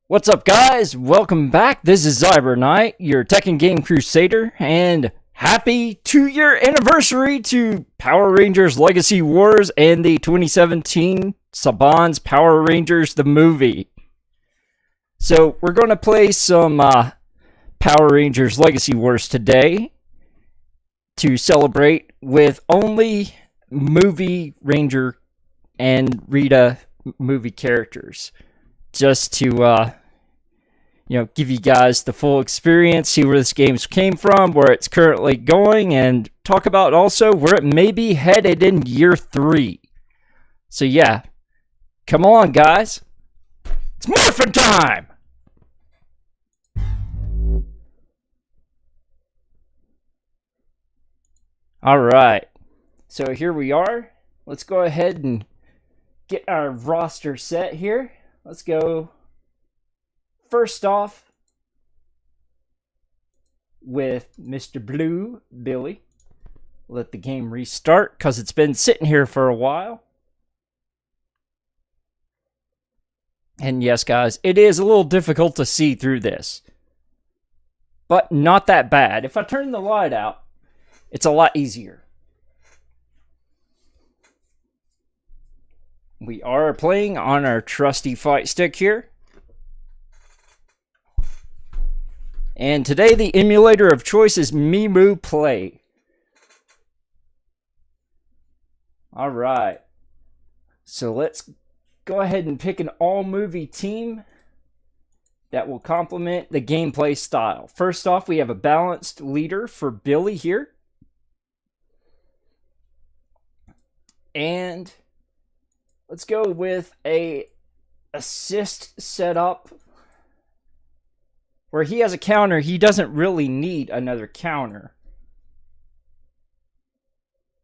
What's up, guys? Welcome back. This is Isrealite, your tech and game crusader, and happy 2-year anniversary to Power Rangers Legacy Wars and the 2017 Saban's Power Rangers the movie. So we're going to play some Power Rangers Legacy Wars today to celebrate with only Movie Ranger and Rita movie characters. Just to, give you guys the full experience, see where this game came from, where it's currently going, and talk about also where it may be headed in year 3. So yeah, come on, guys. It's morphin' time! Alright, so here we are. Let's go ahead and get our roster set here. Let's go first off with Mr. Blue, Billy. Let the game restart because it's been sitting here for a while. And yes, guys, it is a little difficult to see through this, but not that bad. If I turn the light out, it's a lot easier. We are playing on our trusty fight stick here. And today the emulator of choice is Movie Play. Alright. So let's go ahead and pick an all-movie team that will complement the gameplay style. First off, we have a balanced leader for Billy here. And let's go with a assist setup where he has a counter. He doesn't really need another counter.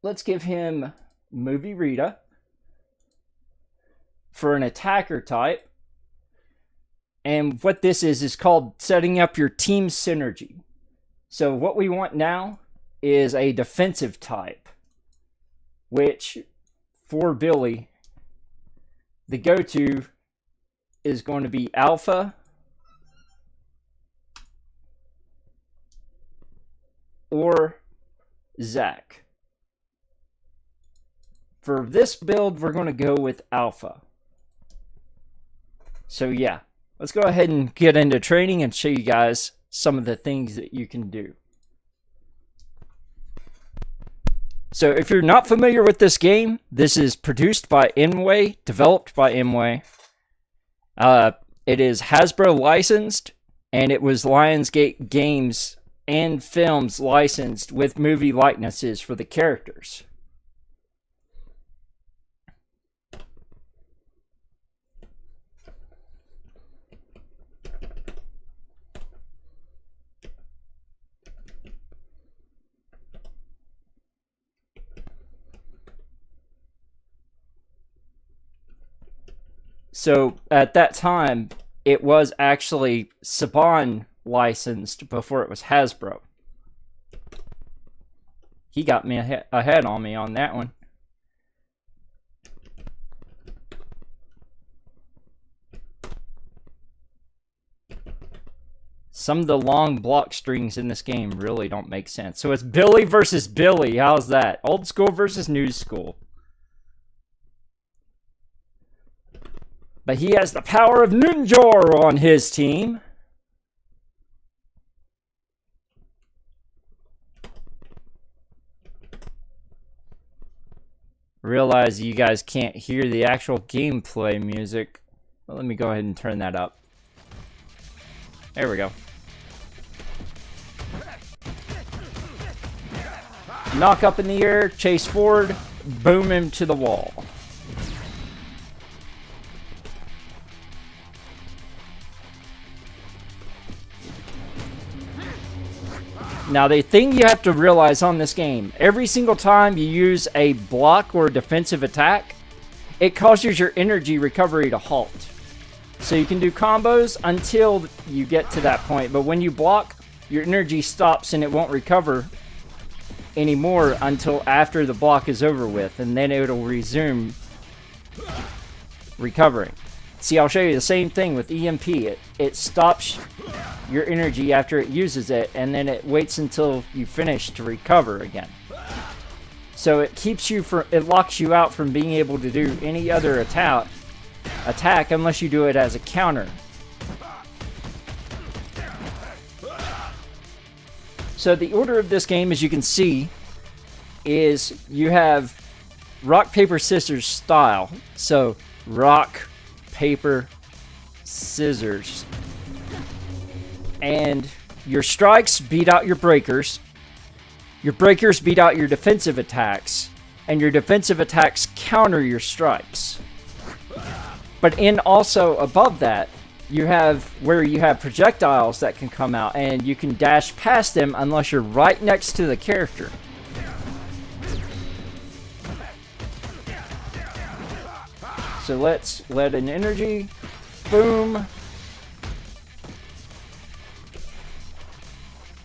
Let's give him Movie Rita for an attacker type. And what this is called setting up your team synergy. So what we want now is a defensive type, which for Billy, the go-to is going to be Alpha or Zach. For this build, we're going to go with Alpha. So yeah, let's go ahead and get into training and show you guys some of the things that you can do. So if you're not familiar with this game, this is produced by Imway, developed by Imway. It is Hasbro licensed, and it was Lionsgate Games and Films licensed with movie likenesses for the characters. So at that time, it was actually Saban licensed before it was Hasbro. He got me ahead on me on that one. Some of the long block strings in this game really don't make sense. So it's Billy versus Billy. How's that? Old school versus new school. But he has the power of Ninja on his team. Realize you guys can't hear the actual gameplay music. Well, let me go ahead and turn that up. There we go. Knock up in the air, chase forward, boom him to the wall. Now, the thing you have to realize on this game, every single time you use a block or a defensive attack, it causes your energy recovery to halt. So you can do combos until you get to that point, but when you block, your energy stops and it won't recover anymore until after the block is over with, and then it'll resume recovering. See, I'll show you the same thing with EMP. It stops your energy after it uses it, and then it waits until you finish to recover again. So it keeps you from, it locks you out from being able to do any other attack unless you do it as a counter. So the order of this game, as you can see, is you have rock, paper, scissors style. So rock, paper, scissors. And your strikes beat out your breakers. Your breakers beat out your defensive attacks. And your defensive attacks counter your strikes. But in also above that, you have where you have projectiles that can come out, and you can dash past them unless you're right next to the character. So let's let an energy. Boom.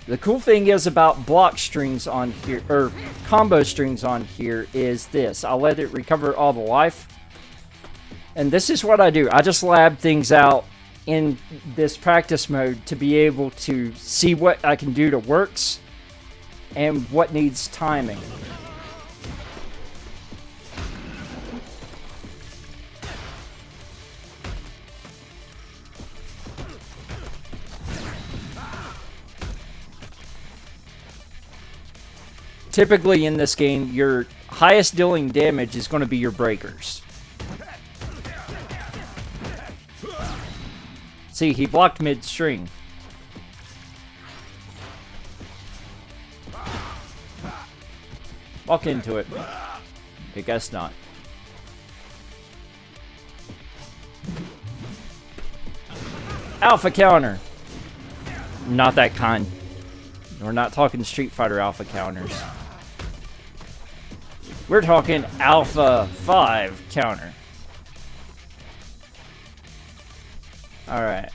The cool thing is about block strings on here, or combo strings on here, is this. I'll let it recover all the life. And this is what I do. I just lab things out in this practice mode to be able to see what I can do to works and what needs timing. Typically in this game, your highest dealing damage is going to be your breakers. See, he blocked mid-string. Walk into it. I guess not. Alpha counter. Not that kind. We're not talking Street Fighter alpha counters. We're talking Alpha 5 counter. Alright.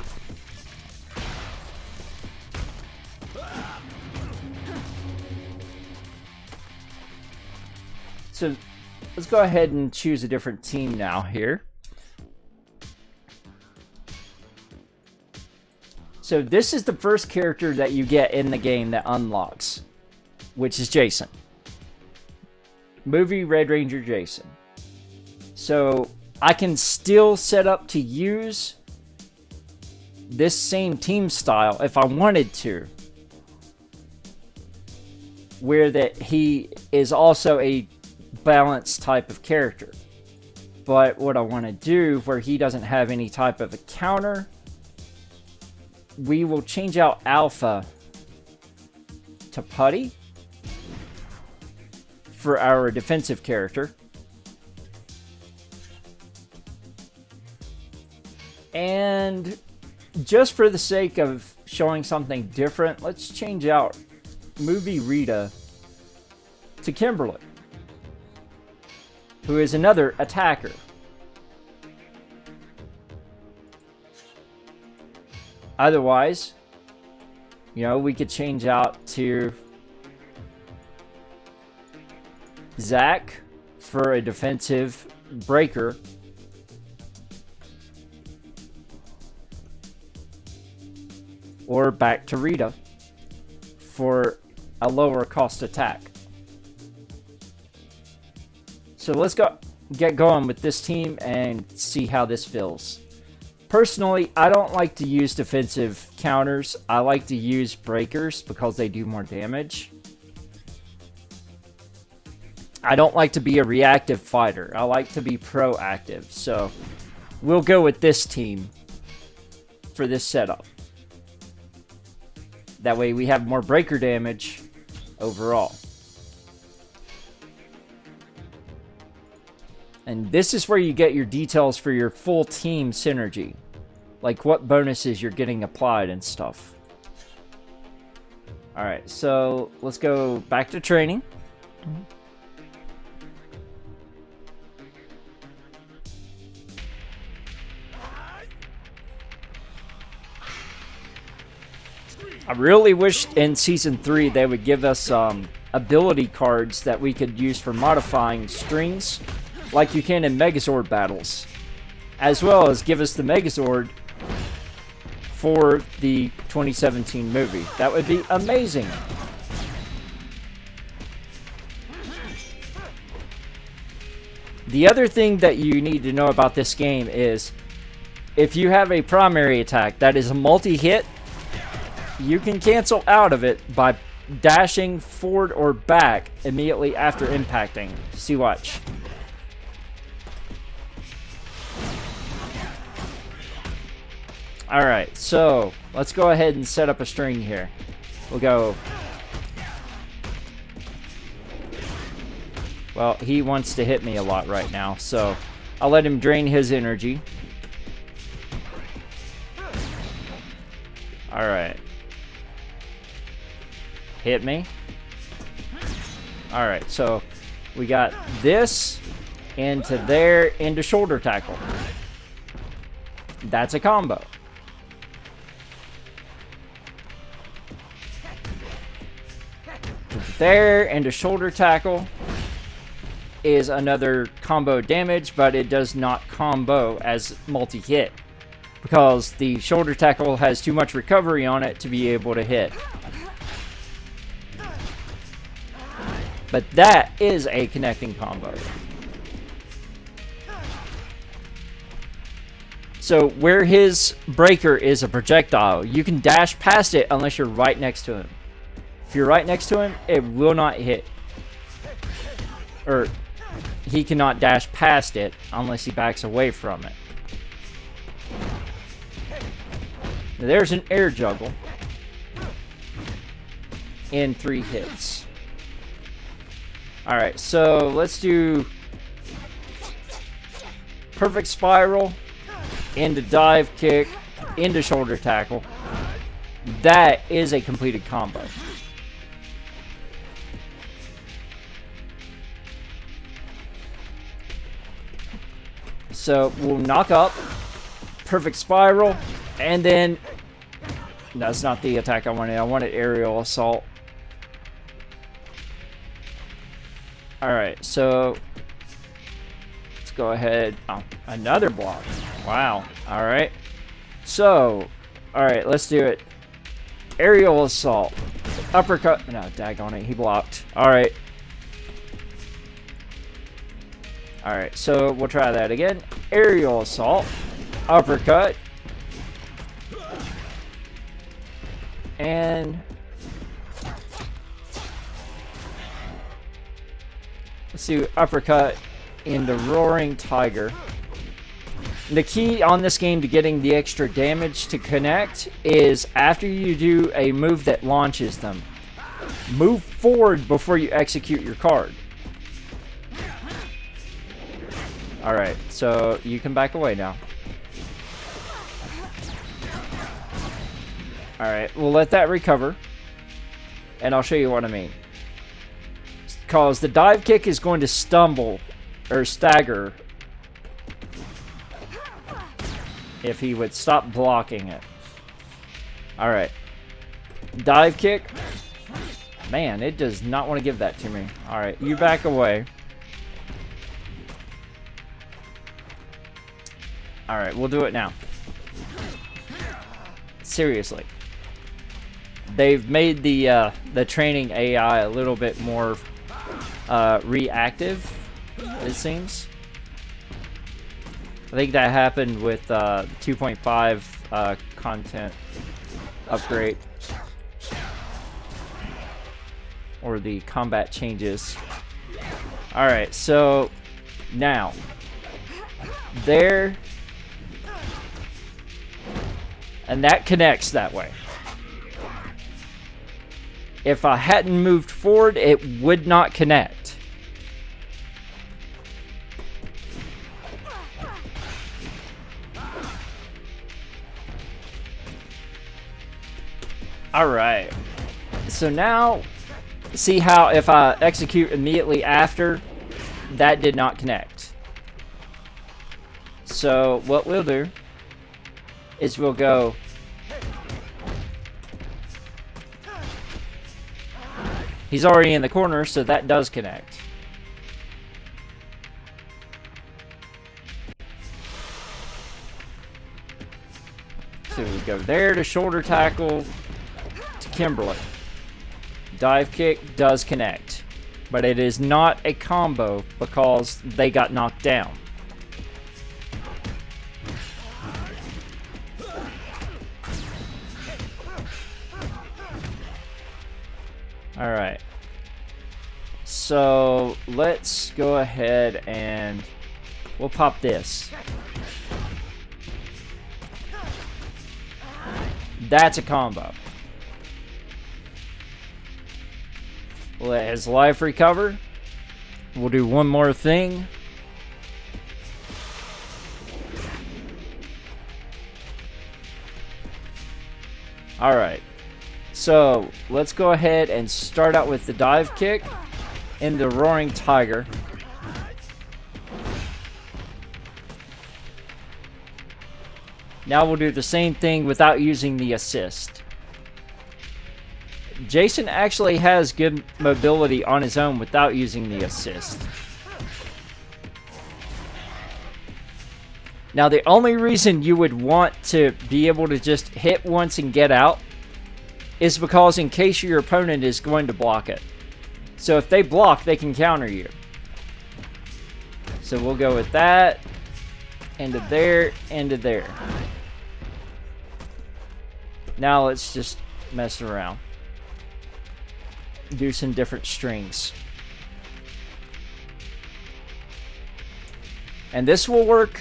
So, let's go ahead and choose a different team now here. So, this is the first character that you get in the game that unlocks, which is Jason. Movie Red Ranger Jason. So, I can still set up to use this same team style if I wanted to, where that he is also a balanced type of character. But what I want to do, where he doesn't have any type of a counter, we will change out Alpha to Putty for our defensive character. And just for the sake of showing something different, let's change out Movie Rita to Kimberly, who is another attacker. Otherwise, you know, we could change out to Zach for a defensive breaker. Or back to Rita for a lower cost attack. So let's get going with this team and see how this feels. Personally, I don't like to use defensive counters. I like to use breakers because they do more damage. I don't like to be a reactive fighter. I like to be proactive. So we'll go with this team for this setup. That way we have more breaker damage overall. And this is where you get your details for your full team synergy. Like what bonuses you're getting applied and stuff. Alright, so let's go back to training. I really wish in Season 3 they would give us ability cards that we could use for modifying strings, like you can in Megazord battles. as well as give us the Megazord for the 2017 movie. That would be amazing. The other thing that you need to know about this game is if you have a primary attack that is a multi-hit, you can cancel out of it by dashing forward or back immediately after impacting. See, watch. Alright, so let's go ahead and set up a string here. We'll go... Well, he wants to hit me a lot right now, so I'll let him drain his energy. Alright. Hit me. Alright, so we got this into there into shoulder tackle. That's a combo. There into shoulder tackle is another combo damage, but it does not combo as multi-hit because the shoulder tackle has too much recovery on it to be able to hit. But that is a connecting combo. So where his breaker is a projectile, you can dash past it unless you're right next to him. If you're right next to him, it will not hit. Or he cannot dash past it unless he backs away from it. Now there's an air juggle in 3 hits. Alright, so let's do perfect spiral into dive kick into shoulder tackle. That is a completed combo. So we'll knock up, perfect spiral, and then that's not the attack I wanted. I wanted aerial assault. Alright, so let's go ahead. Oh, another block. Wow. Alright. So, alright, let's do it. Aerial assault. Uppercut. No, daggone it. He blocked. Alright. Alright, so we'll try that again. Aerial assault. Uppercut. And let's do uppercut into Roaring Tiger. The key on this game to getting the extra damage to connect is after you do a move that launches them, move forward before you execute your card. Alright, so you can back away now. Alright, we'll let that recover. And I'll show you what I mean. Because the dive kick is going to stumble or stagger if he would stop blocking it. Alright. Dive kick. Man, it does not want to give that to me. Alright, you back away. Alright, we'll do it now. Seriously. They've made the training AI a little bit more reactive, it seems. I think that happened with 2.5 content upgrade. Or the combat changes. Alright, so now there, and that connects that way. If I hadn't moved forward, it would not connect. Alright. So now, see how if I execute immediately after, that did not connect. So what we'll do is we'll go he's already in the corner, so that does connect. So we go there to shoulder tackle to Kimberly. Dive kick does connect, but it is not a combo because they got knocked down. Alright. So let's go ahead and we'll pop this. That's a combo. Let his life recover. We'll do one more thing. Alright. So let's go ahead and start out with the dive kick and the roaring tiger. Now we'll do the same thing without using the assist. Jason actually has good mobility on his own without using the assist. Now the only reason you would want to be able to just hit once and get out is because in case your opponent is going to block it. So if they block, they can counter you. So we'll go with that, into there, into there. Now let's just mess around. Do some different strings. And this will work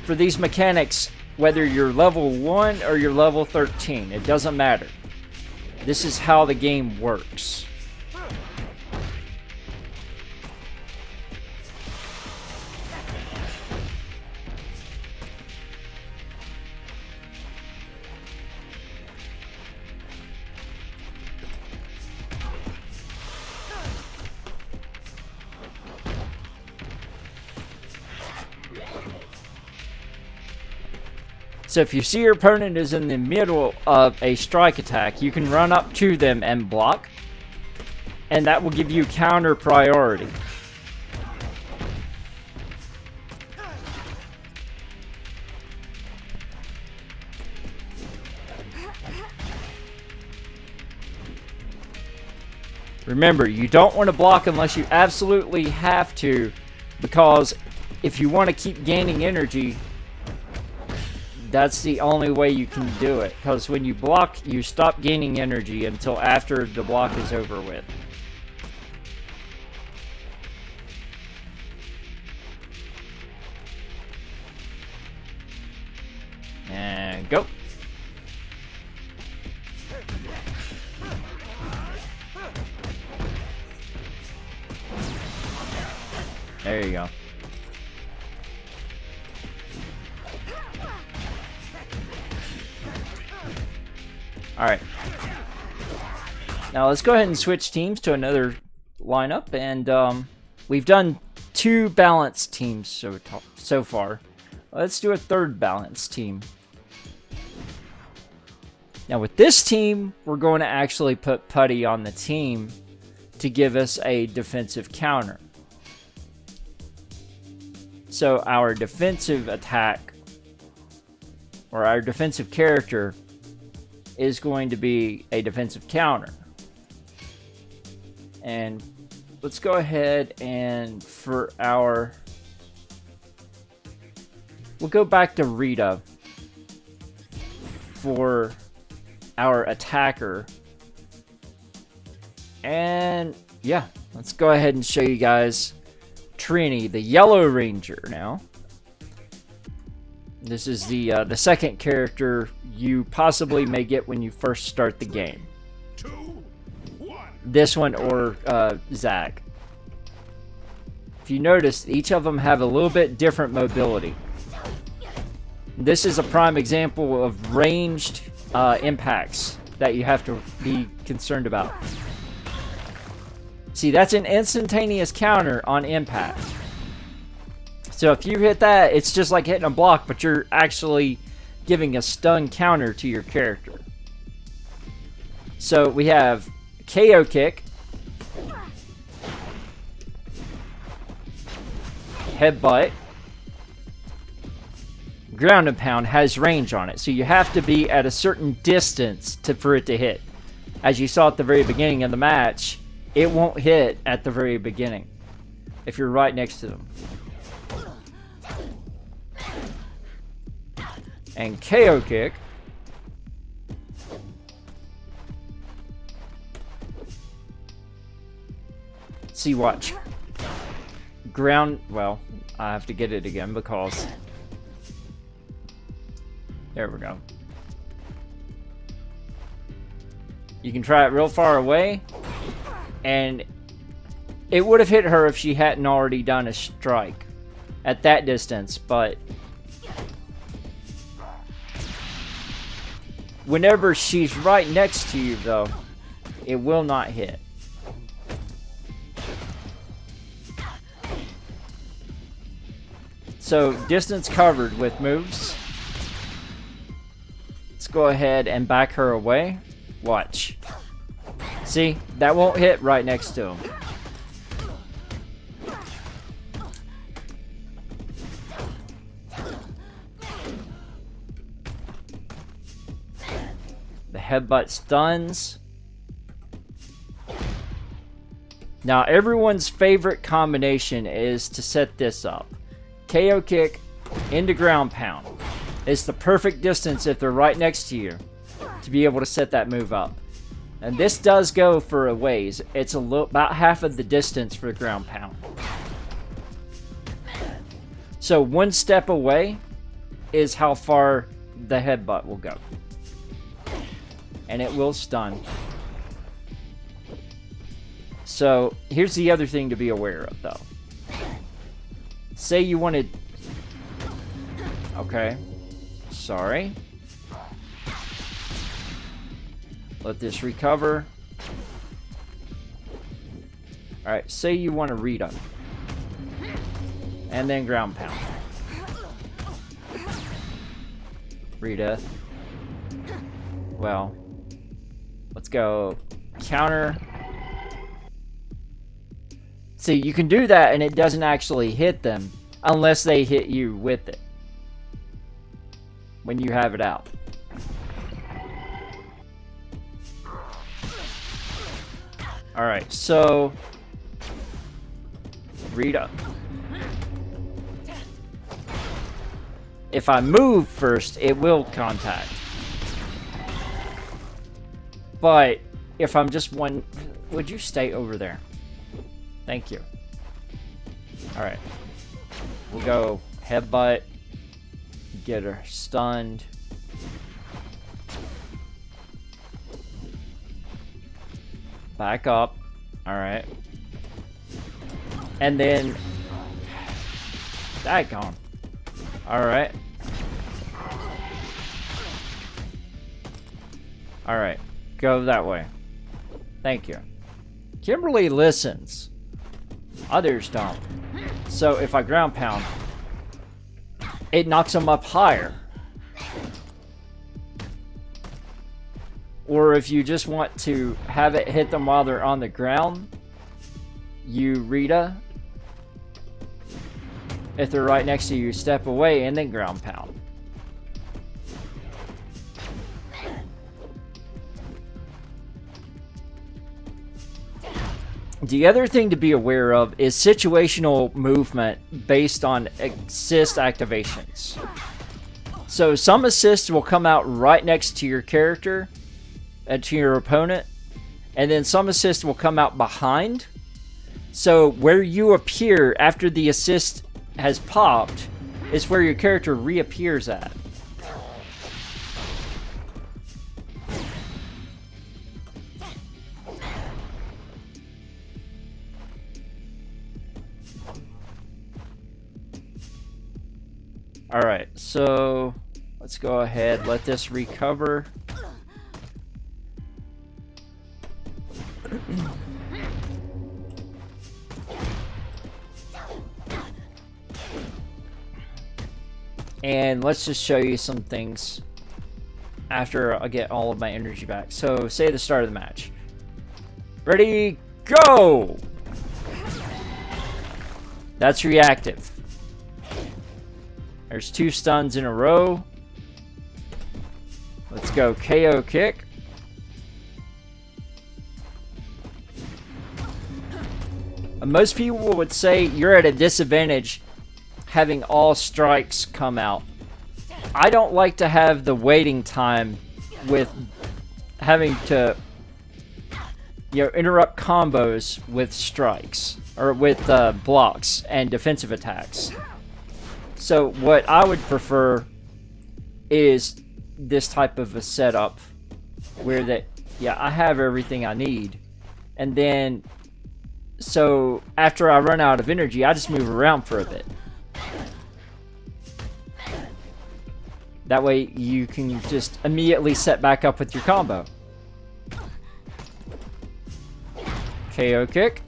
for these mechanics whether you're level 1 or you're level 13. It doesn't matter. This is how the game works. So if you see your opponent is in the middle of a strike attack, you can run up to them and block, and that will give you counter priority. Remember, you don't want to block unless you absolutely have to, because if you want to keep gaining energy, that's the only way you can do it. Because when you block, you stop gaining energy until after the block is over with. And go. There you go. Alright. Now let's go ahead and switch teams to another lineup, and we've done 2 balanced teams so far. Let's do a third balanced team. Now with this team, we're going to actually put Putty on the team to give us a defensive counter. So our defensive attack, or our defensive character, is going to be a defensive counter. And let's go ahead and for our... We'll go back to Rita for our attacker. And yeah, let's go ahead and show you guys Trini, the Yellow Ranger now. This is the second character you possibly may get when you first start the game. 2, 1. This one or Zach. If you notice, each of them have a little bit different mobility. This is a prime example of ranged impacts that you have to be concerned about. See, that's an instantaneous counter on impact. So if you hit that, it's just like hitting a block, but you're actually giving a stun counter to your character. So we have KO kick, headbutt, ground and pound has range on it, so you have to be at a certain distance for it to hit. As you saw at the very beginning of the match, it won't hit at the very beginning if you're right next to them. And KO kick. See, watch. Ground, well, I have to get it again because... There we go. You can try it real far away, and it would have hit her if she hadn't already done a strike at that distance, but whenever she's right next to you, though, it will not hit. So, distance covered with moves. Let's go ahead and back her away. Watch. See? That won't hit right next to him. The headbutt stuns. Now, everyone's favorite combination is to set this up. KO kick into ground pound. It's the perfect distance if they're right next to you to be able to set that move up. And this does go for a ways. It's about half of the distance for the ground pound. So one step away is how far the headbutt will go. And it will stun. So here's the other thing to be aware of, though. Say you wanted... Okay. Sorry. Let this recover. Alright, say you want to Rita. And then ground pound. Rita. Well. Let's go. Counter. See, you can do that and it doesn't actually hit them unless they hit you with it when you have it out. Alright, so Rita. If I move first, it will contact. But if I'm just one... Would you stay over there? Thank you. Alright. We'll go headbutt. Get her stunned. Back up. Alright. And then... Daggone. Alright. Alright. Go that way. Thank you. Kimberly listens. Others don't. So if I ground pound, it knocks them up higher. Or if you just want to have it hit them while they're on the ground, you Rita. If they're right next to you, step away and then ground pound. The other thing to be aware of is situational movement based on assist activations. So some assists will come out right next to your character and to your opponent, and then some assists will come out behind. So where you appear after the assist has popped is where your character reappears at. Alright, so let's go ahead, let this recover. And let's just show you some things after I get all of my energy back. So, say the start of the match. Ready, go! That's reactive. There's 2 stuns in a row. Let's go KO kick. Most people would say you're at a disadvantage having all strikes come out. I don't like to have the waiting time with having to, interrupt combos with strikes or with blocks and defensive attacks. So what I would prefer is this type of a setup where I have everything I need, and then so after I run out of energy, I just move around for a bit. That way you can just immediately set back up with your combo. KO kick.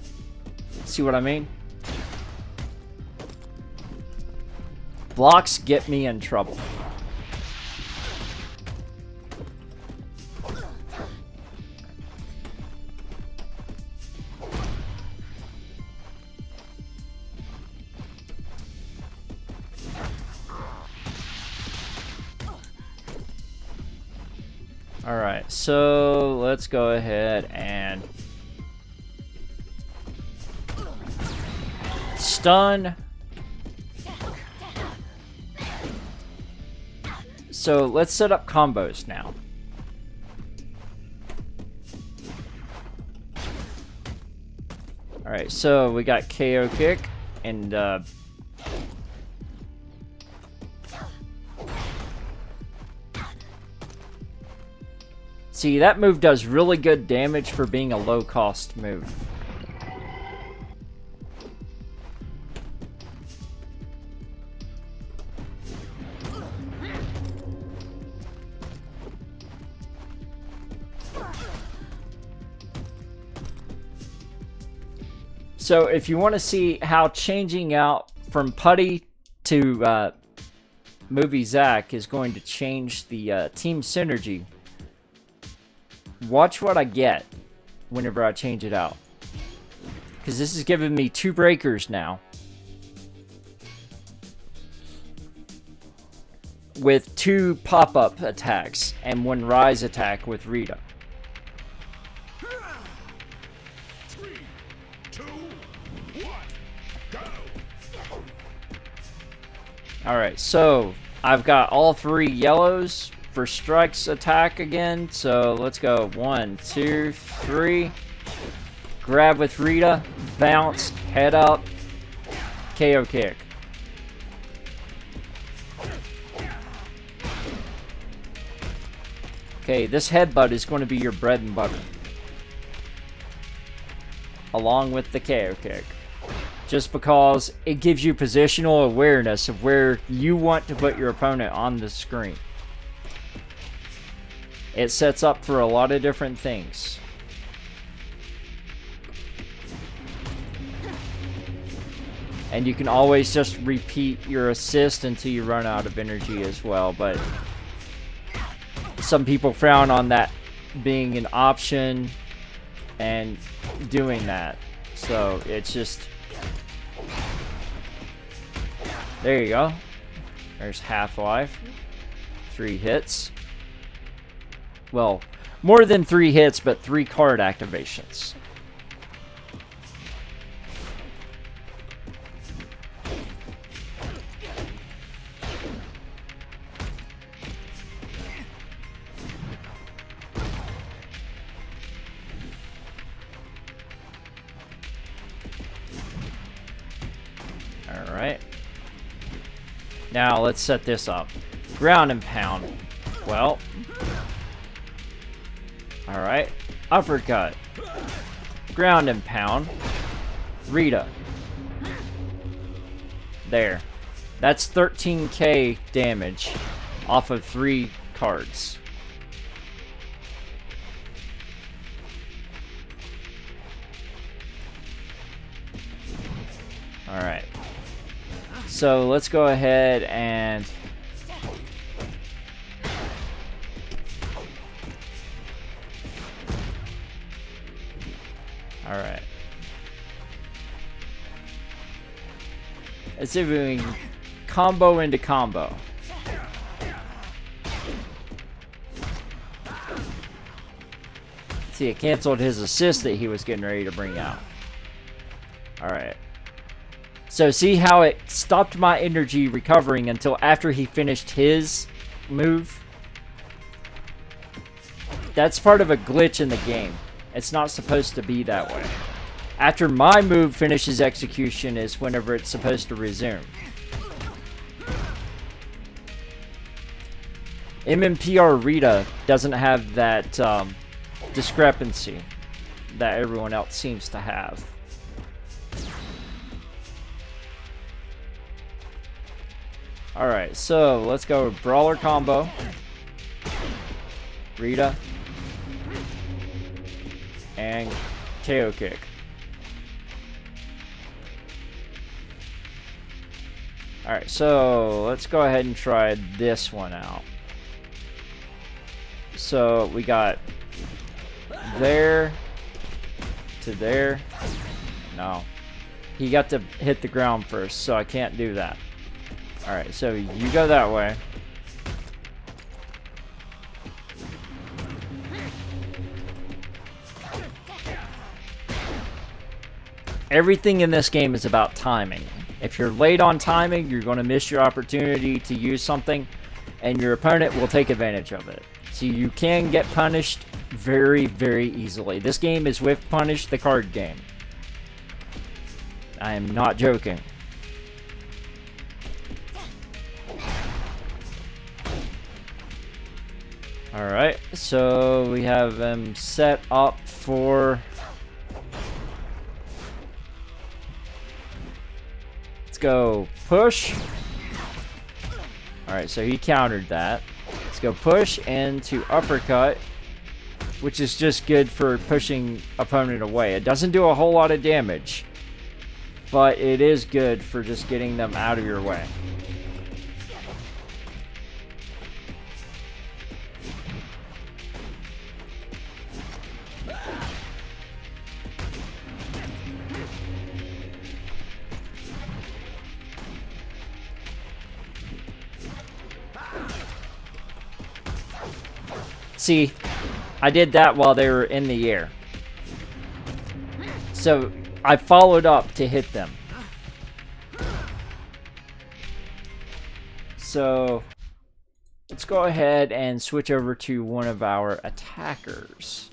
See what I mean? Blocks get me in trouble. Alright, so let's go ahead and stun. So let's set up combos now. Alright, so we got KO kick and see, that move does really good damage for being a low-cost move. So if you want to see how changing out from Putty to Movie Zack is going to change the team synergy, watch what I get whenever I change it out. Because this is giving me 2 breakers now. With 2 pop-up attacks and 1 rise attack with Rita. 3, 2, 1, go! Alright, so I've got all 3 yellows for strikes attack again, so let's go 1, 2, 3. Grab with Rita, bounce, head up, KO kick. Okay, this headbutt is going to be your bread and butter, along with the KO kick, just because it gives you positional awareness of where you want to put your opponent on the screen. It sets up for a lot of different things. And you can always just repeat your assist until you run out of energy as well, but some people frown on that being an option and doing that. So it's just, there you go. There's half life. 3 hits. Well, more than 3 hits, but 3 card activations. Alright. Now let's set this up. Ground and pound. Well, alright. Uppercut. Ground and pound. Rita. There. That's 13k damage off of 3 cards. Alright. So let's go ahead and alright. Let's see if we can combo into combo. See, it canceled his assist that he was getting ready to bring out. Alright. So see how it stopped my energy recovering until after he finished his move? That's part of a glitch in the game. It's not supposed to be that way. After my move finishes execution is whenever it's supposed to resume. MMPR Rita doesn't have that discrepancy that everyone else seems to have. Alright, so let's go with Brawler combo. Rita. And KO kick. Alright, so let's go ahead and try this one out. So we got there to there. No. He got to hit the ground first, so I can't do that. Alright, so you go that way. Everything in this game is about timing. If you're late on timing, you're going to miss your opportunity to use something, and your opponent will take advantage of it. So you can get punished very, very easily. This game is with Punish, the card game. I am not joking. Alright, so we have them set up for... Let's go push. Alright, so he countered that. Let's go push into uppercut, which is just good for pushing opponent away. It doesn't do a whole lot of damage, but it is good for just getting them out of your way. See, I did that while they were in the air. So I followed up to hit them. So let's go ahead and switch over to one of our attackers.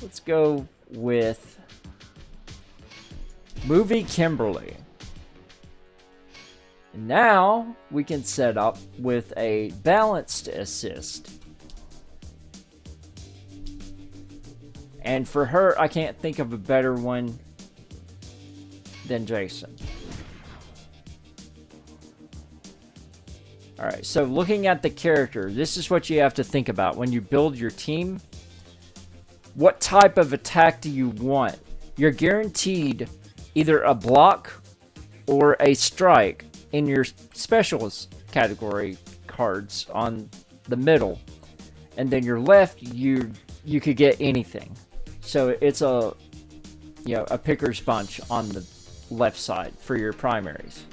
Let's go with Movie Kimberly. Now we can set up with a balanced assist. And for her, I can't think of a better one than Jason. Alright, so looking at the character, this is what you have to think about when you build your team. What type of attack do you want? You're guaranteed either a block or a strike in your specials category cards on the middle, and then your left you could get anything. So it's a a picker's bunch on the left side for your primaries.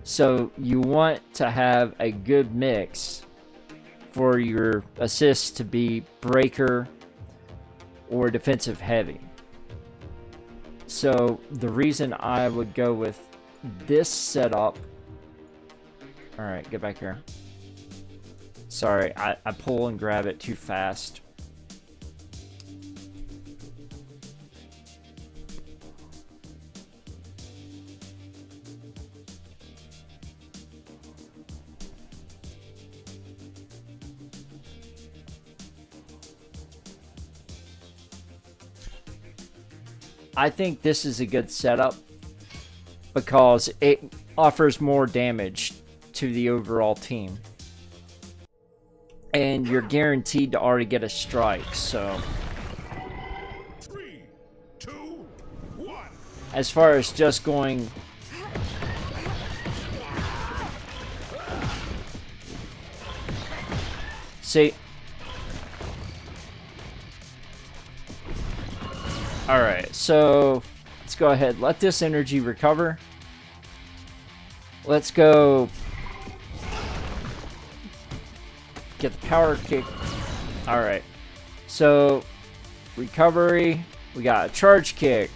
So you want to have a good mix for your assists to be breaker or defensive heavy. So the reason I would go with this setup. Alright, get back here. Sorry, I pull and grab it too fast. I think this is a good setup because it offers more damage to the overall team. And you're guaranteed to already get a strike, so... 3, 2, 1. As far as just going... See... Alright, so... Let's go ahead. Let this energy recover. Let's go get the power kick. Alright. So, recovery. We got a charge kick.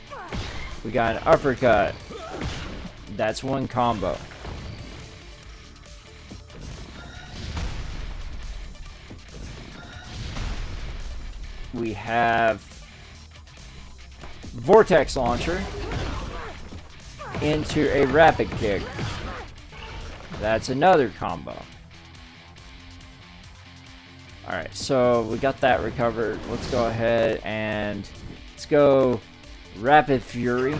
We got an uppercut. That's one combo. We have vortex launcher into a rapid kick. That's another combo. Alright, so we got that recovered. Let's go ahead and let's go rapid fury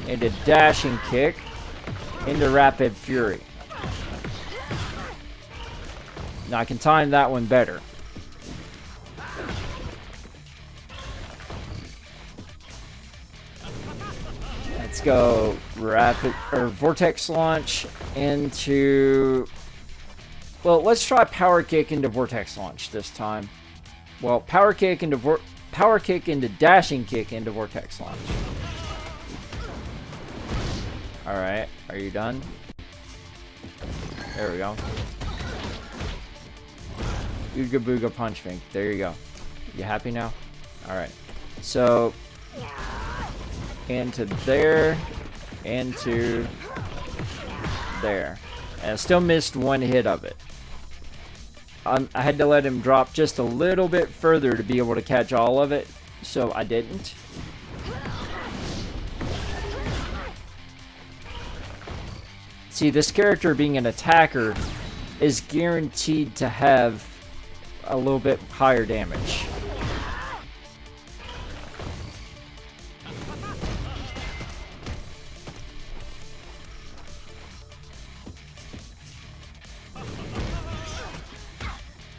into dashing kick into rapid fury. Now I can time that one better. Let's go rapid or vortex launch into. Well, let's try power kick into vortex launch this time. Well, power kick into dashing kick into vortex launch. All right, are you done? There we go. Ooga booga punch me. There you go. You happy now? All right. So into there, into there, and I still missed one hit of it. I had to let him drop just a little bit further to be able to catch all of it, so I didn't. See, this character being an attacker is guaranteed to have a little bit higher damage.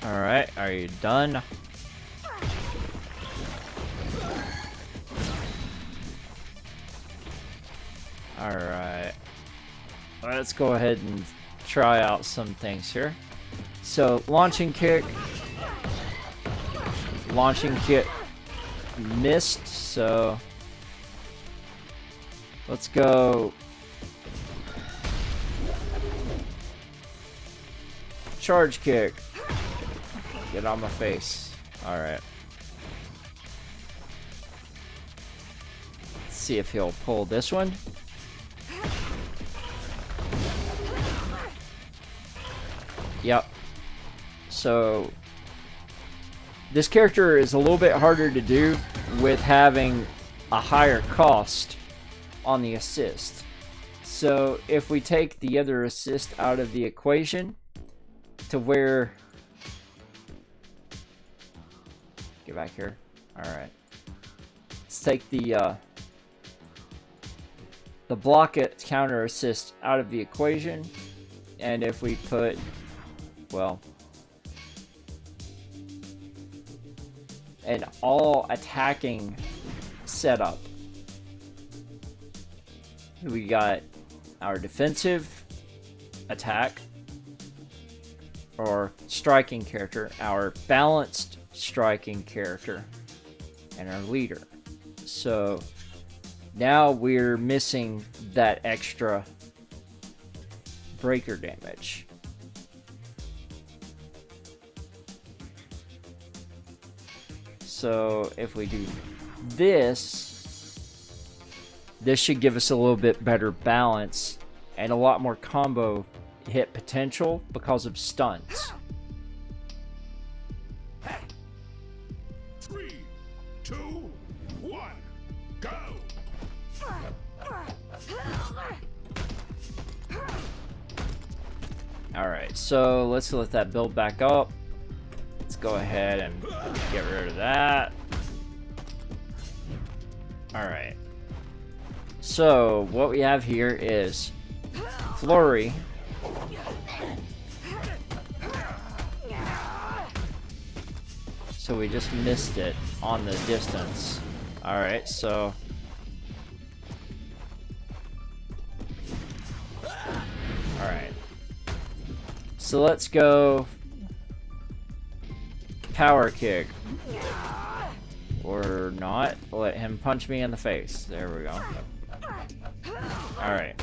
Alright, are you done? Alright. Let's go ahead and try out some things here. So, launching kick missed, so let's go charge kick. Get on my face. Alright. Let's see if he'll pull this one. Yep. So, this character is a little bit harder to do with having a higher cost on the assist. So, if we take the other assist out of the equation to where... Get back here. Alright. Let's take the block it counter assist out of the equation. And if we put, well, an all attacking setup, we got our defensive attack or striking character, our balanced striking character, and our leader. So now we're missing that extra breaker damage. So if we do this should give us a little bit better balance and a lot more combo hit potential because of stunts. 3, 2, 1, go! Alright, so let's let that build back up. Let's go ahead and get rid of that. Alright. So, what we have here is Flurry. So we just missed it on the distance. Alright, so... Alright. So let's go... Power kick. Or not. Let him punch me in the face. There we go. Alright.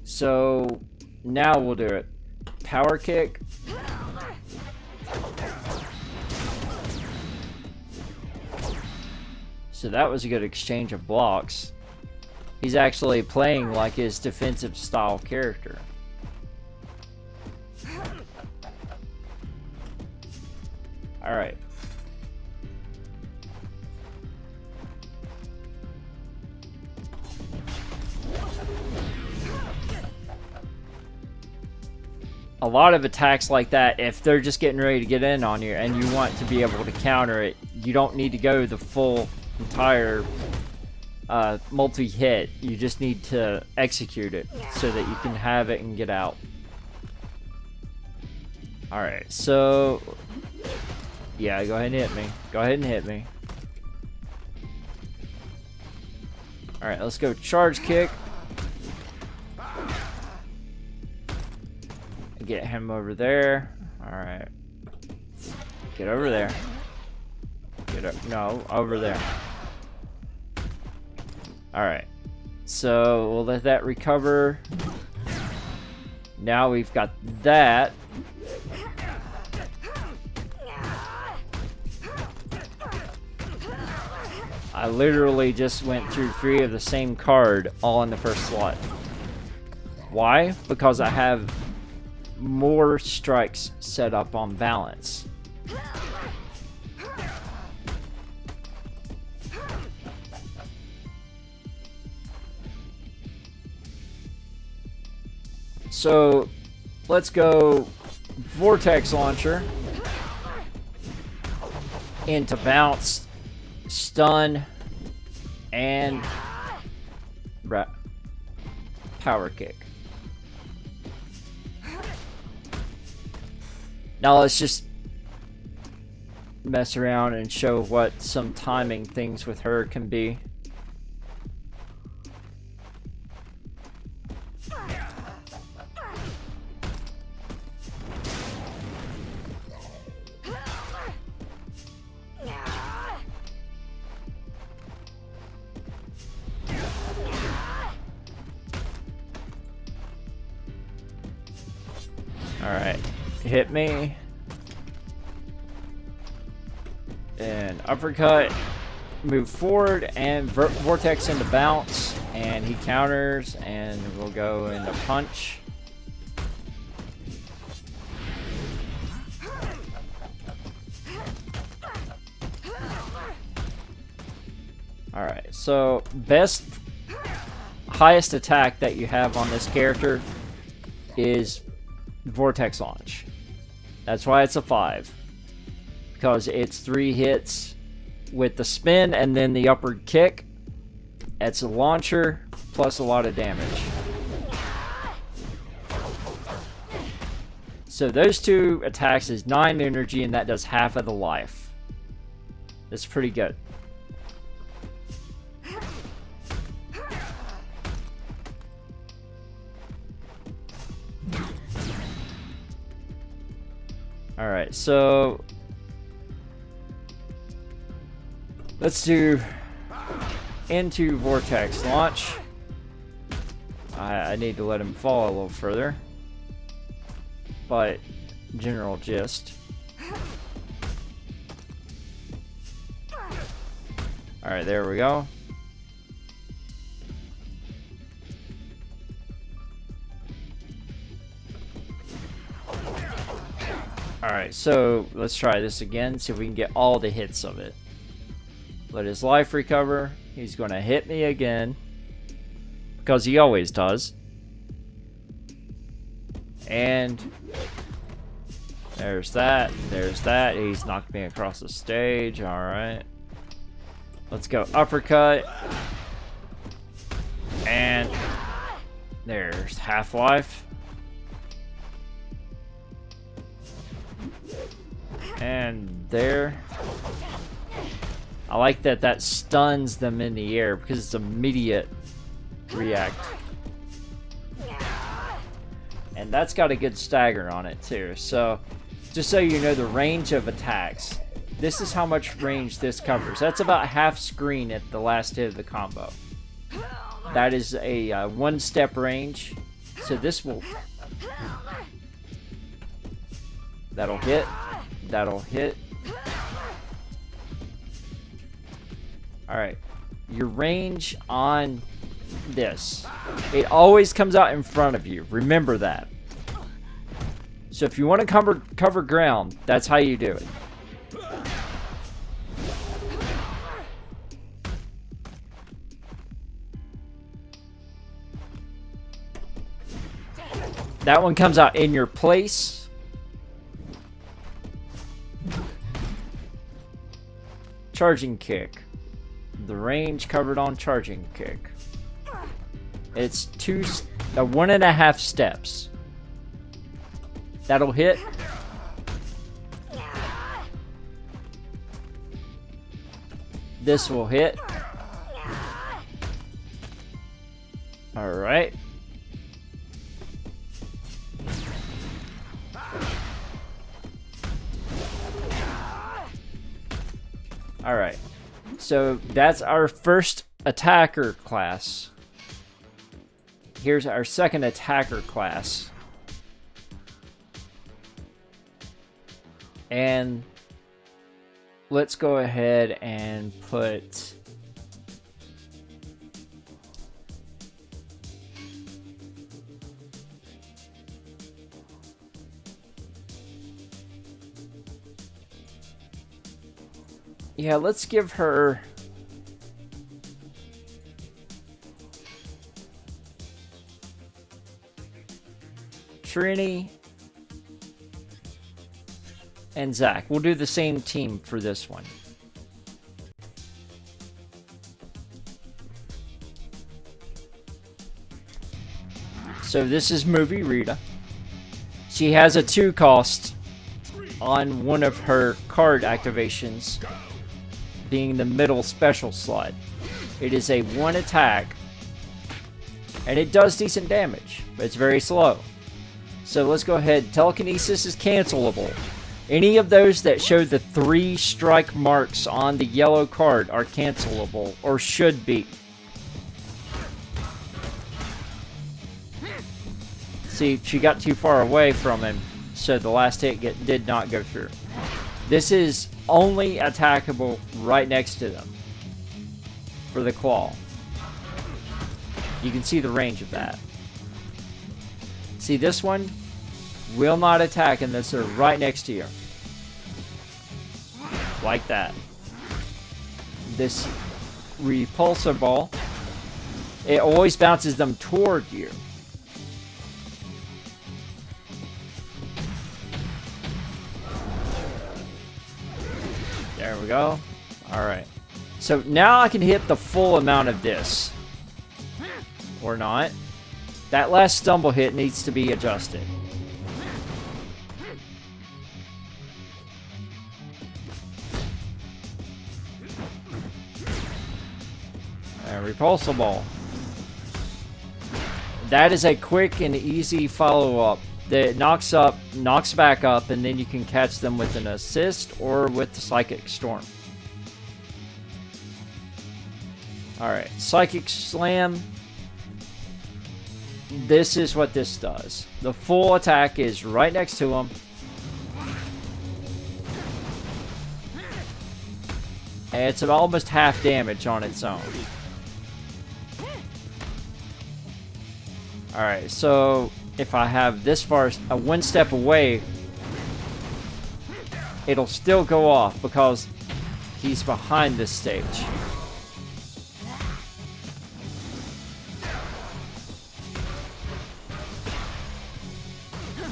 So now we'll do it. Power kick. So that was a good exchange of blocks. He's actually playing like his defensive style character. Alright. A lot of attacks like that, if they're just getting ready to get in on you and you want to be able to counter it, you don't need to go the full entire multi-hit. You just need to execute it so that you can have it and get out. Alright, so yeah, go ahead and hit me. Go ahead and hit me. Alright, let's go charge kick. Get him over there. Alright. Get over there. Get up. No, over there. Alright. So we'll let that recover. Now we've got that. I literally just went through 3 of the same card all in the first slot. Why? Because I have more strikes set up on balance. So let's go vortex launcher into bounce, stun, and power kick. Now let's just mess around and show what some timing things with her can be. Alright, hit me. And uppercut. Move forward and vortex into bounce. And he counters and we'll go into punch. Alright, so highest attack that you have on this character is vortex launch. That's why it's a 5. Because it's 3 hits with the spin and then the upward kick. It's a launcher plus a lot of damage. So those 2 attacks is 9 energy and that does half of the life. That's pretty good. Alright, so let's do into vortex launch. I need to let him fall a little further, but general gist. Alright, there we go. Alright, so let's try this again, see if we can get all the hits of it. Let his life recover. He's going to hit me again, because he always does. And there's that. There's that. He's knocked me across the stage. Alright. Let's go uppercut. And there's half-life. And there. I like that stuns them in the air because it's immediate react. And that's got a good stagger on it too. So just so you know the range of attacks, this is how much range this covers. That's about half screen at the last hit of the combo. That is a 1-step range So this will... That'll hit. That'll hit. Alright. Your range on this. It always comes out in front of you. Remember that. So if you want to cover ground, that's how you do it. That one comes out in your place. Charging kick. The range covered on charging kick. It's 1.5 steps. That'll hit. This will hit. All right. All right. So that's our first attacker class. Here's our second attacker class. And let's go ahead and put let's give her Trini and Zach. We'll do the same team for this one. So this is Movie Rita. She has a 2 cost on one of her card activations, being the middle special slot. It is a 1 attack, and it does decent damage, but it's very slow. So let's go ahead. Telekinesis is cancelable. Any of those that show the 3 strike marks on the yellow card are cancelable, or should be. See, she got too far away from him, so the last hit did not go through. This is only attackable right next to them for the claw. You can see the range of that. See, this one will not attack unless they're right next to you. Like that. This repulsor ball, it always bounces them toward you. There we go. Alright. So now I can hit the full amount of this. Or not. That last stumble hit needs to be adjusted. And repulsor ball. That is a quick and easy follow-up that knocks back up, and then you can catch them with an assist or with the Psychic Storm. Alright, Psychic Slam. This is what this does. The full attack is right next to him. And it's almost half damage on its own. Alright, so if I have this far, 1 step away, it'll still go off because he's behind this stage.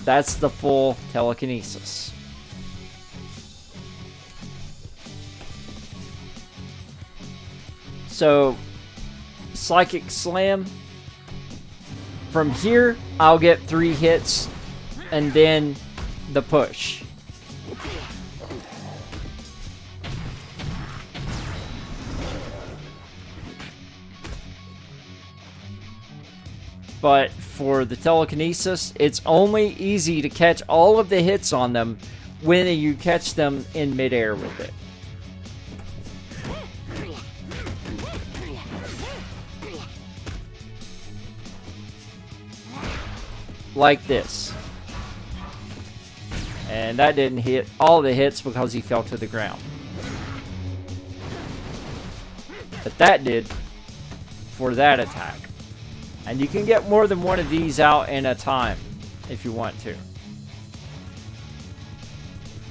That's the full telekinesis. So, Psychic Slam. From here, I'll get 3 hits, and then the push. But for the telekinesis, it's only easy to catch all of the hits on them when you catch them in midair with it. like this. And that didn't hit all the hits because he fell to the ground. But that did for that attack. And you can get more than one of these out in a time if you want to.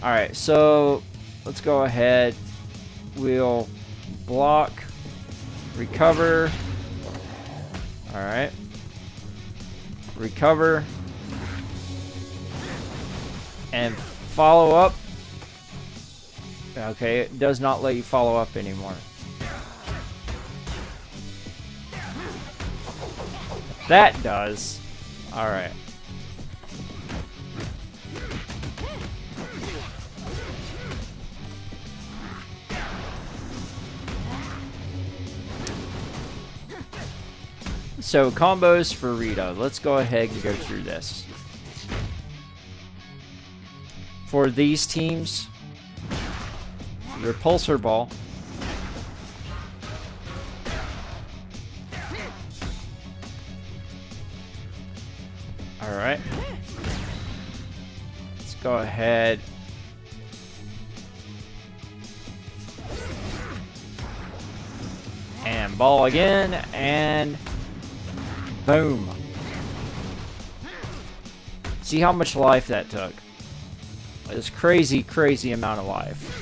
Alright, so let's go ahead. We'll block, recover. Alright. Recover. And follow up. Okay, it does not let you follow up anymore. That does. Alright. So, combos for Rita. Let's go ahead and go through this. For these teams, Repulsor Ball. Alright. Let's go ahead. And ball again, and boom. See how much life that took. This crazy, crazy amount of life.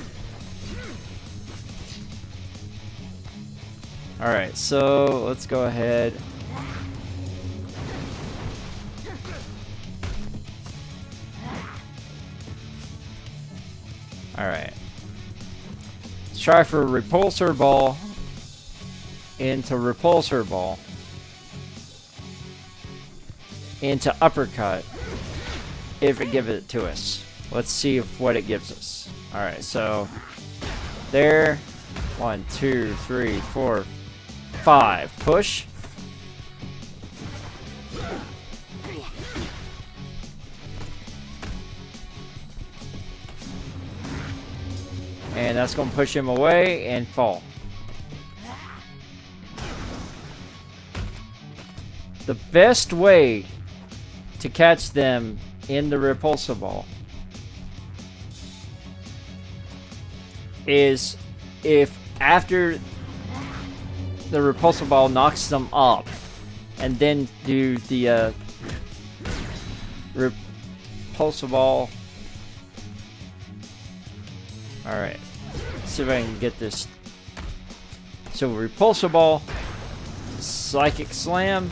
Alright, so let's go ahead. Alright. Let's try for Repulsor Ball into Repulsor Ball into Uppercut if it gives it to us. Let's see what it gives us. Alright, so there. 1, 2, 3, 4, 5. Push. And that's going to push him away and fall. The best way to catch them in the Repulsa Ball is if after the Repulsa Ball knocks them up and then do the Repulsa Ball. Alright, see if I can get this. So Repulsa Ball, Psychic Slam.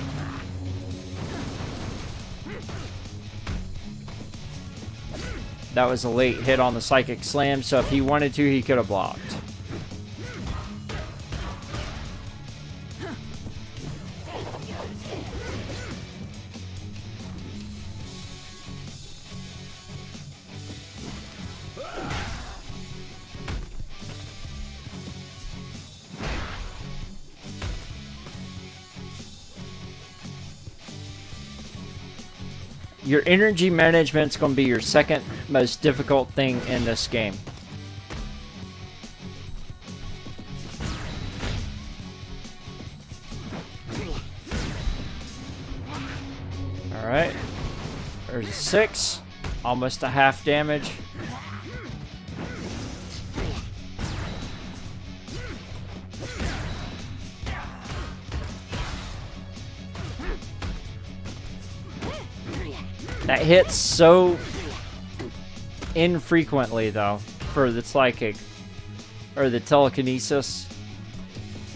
That was a late hit on the Psychic Slam, so if he wanted to, he could have blocked. Your energy management's going to be your second most difficult thing in this game. Alright. There's a 6. Almost a half damage. That hits so infrequently, though, for the psychic or the telekinesis,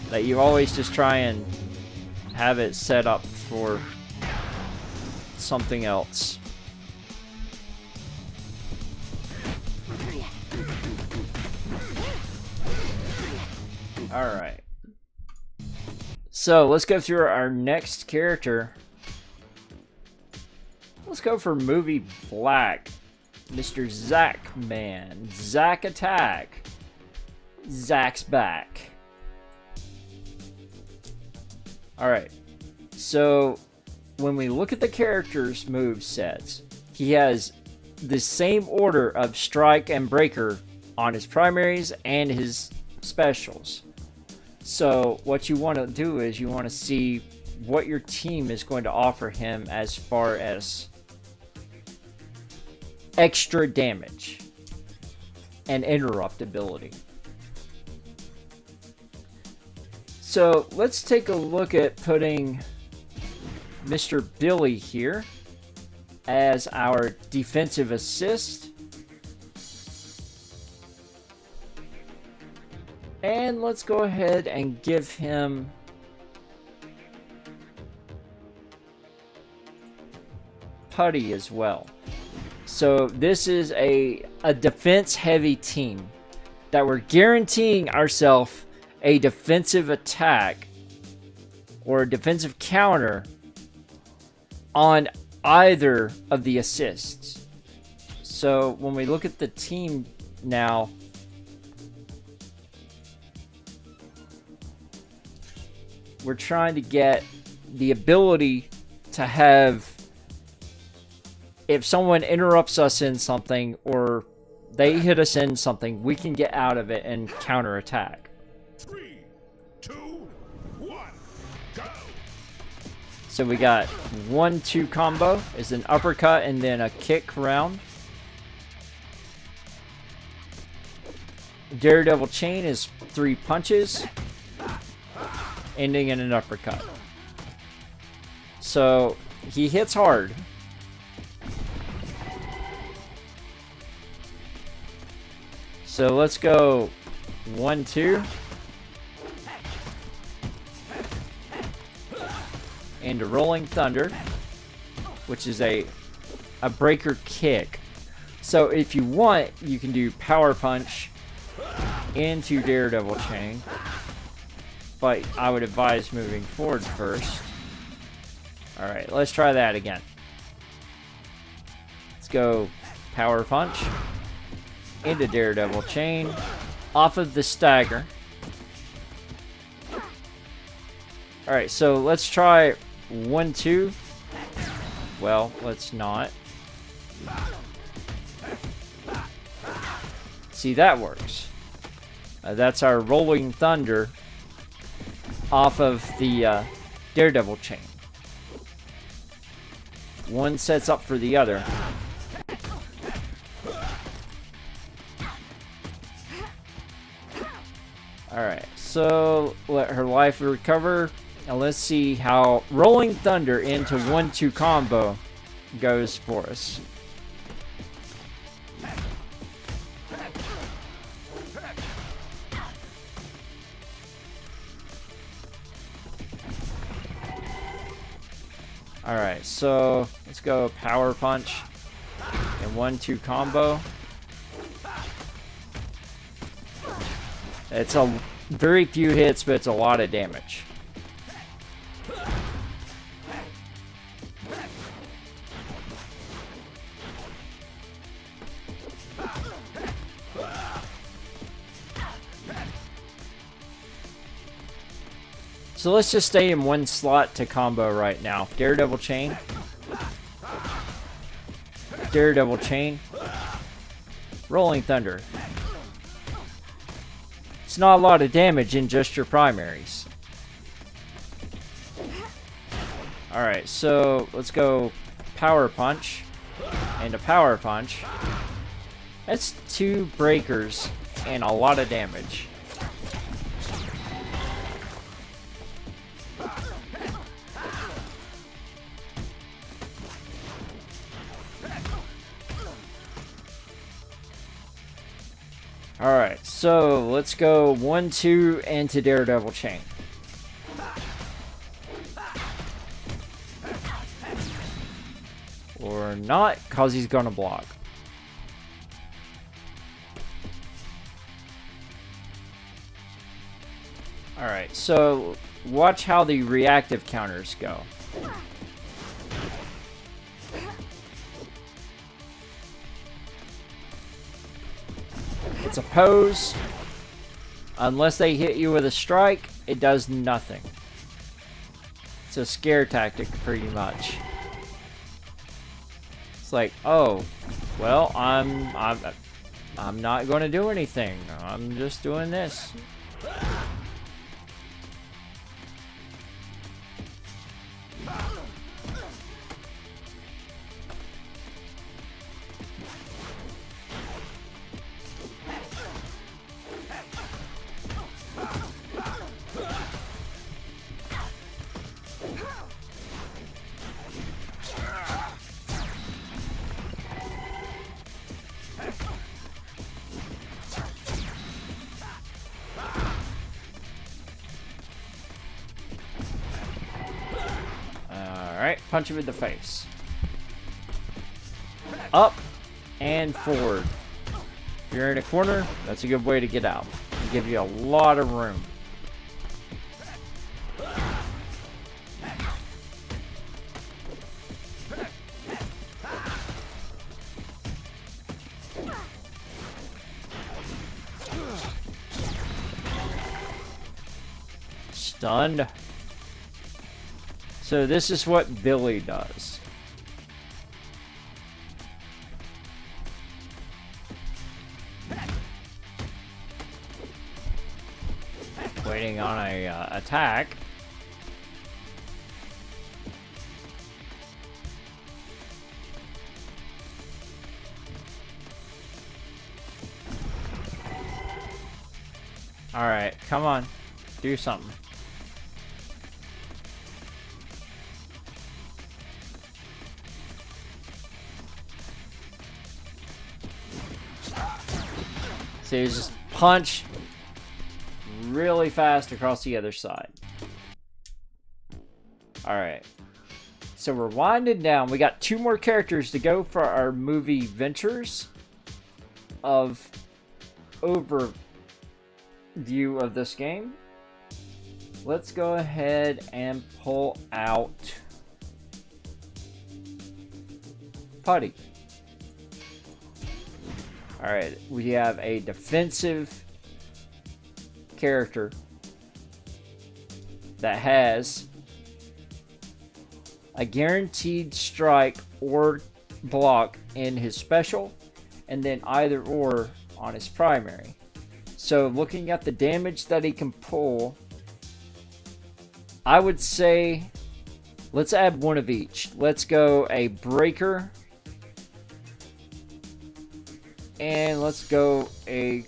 that you always just try and have it set up for something else. Alright. So, let's go through our next character. Let's go for Movie Black. Mr. Zack Man. Zack Attack. Zack's back. Alright. So, when we look at the character's move sets, he has the same order of Strike and Breaker on his primaries and his specials. So, what you want to do is you want to see what your team is going to offer him as far as extra damage and interrupt ability. So let's take a look at putting Mr. Billy here as our defensive assist. And let's go ahead and give him Putty as well. So this is a defense heavy team that we're guaranteeing ourselves a defensive attack or a defensive counter on either of the assists. So when we look at the team now, we're trying to get the ability to have, if someone interrupts us in something or they hit us in something, we can get out of it and counterattack. 3, 2, 1, go! So we got 1-2 combo is an uppercut and then a kick round. Daredevil chain is 3 punches, ending in an uppercut. So he hits hard. So let's go 1-2. Into Rolling Thunder, which is a breaker kick. So if you want, you can do Power Punch into Daredevil chain, but I would advise moving forward first. Alright, let's try that again. Let's go Power Punch into Daredevil chain off of the stagger. Alright, so let's try 1-2. Well, let's not. See, that works. That's our Rolling Thunder off of the Daredevil chain. One sets up for the other. Alright, so let her life recover. And let's see how Rolling Thunder into 1-2 combo goes for us. Alright, so let's go Power Punch and 1-2 combo. It's a very few hits, but it's a lot of damage. So let's just stay in one slot to combo right now. Daredevil chain. Daredevil chain. Rolling Thunder. It's not a lot of damage in just your primaries. Alright, so let's go Power Punch and a Power Punch. That's 2 breakers and a lot of damage. Alright, so let's go 1-2 into Daredevil chain. Or not, cause he's gonna block. Alright, so watch how the reactive counters go. It's a pose. Unless they hit you with a strike, it does nothing. It's a scare tactic, pretty much. It's like, oh, well, I'm not going to do anything. I'm just doing this. Alright, punch him in the face. Up and forward. If you're in a corner, that's a good way to get out. It'll give you a lot of room. Stunned. So this is what Billy does. Waiting on a attack. All right, come on, do something. So you just punch really fast across the other side. Alright. So we're winding down. We got 2 more characters to go for our movie ventures of overview of this game. Let's go ahead and pull out Putty. Alright, we have a defensive character that has a guaranteed strike or block in his special, and then either or on his primary. So looking at the damage that he can pull, I would say let's add 1 of each. Let's go a breaker, and let's go a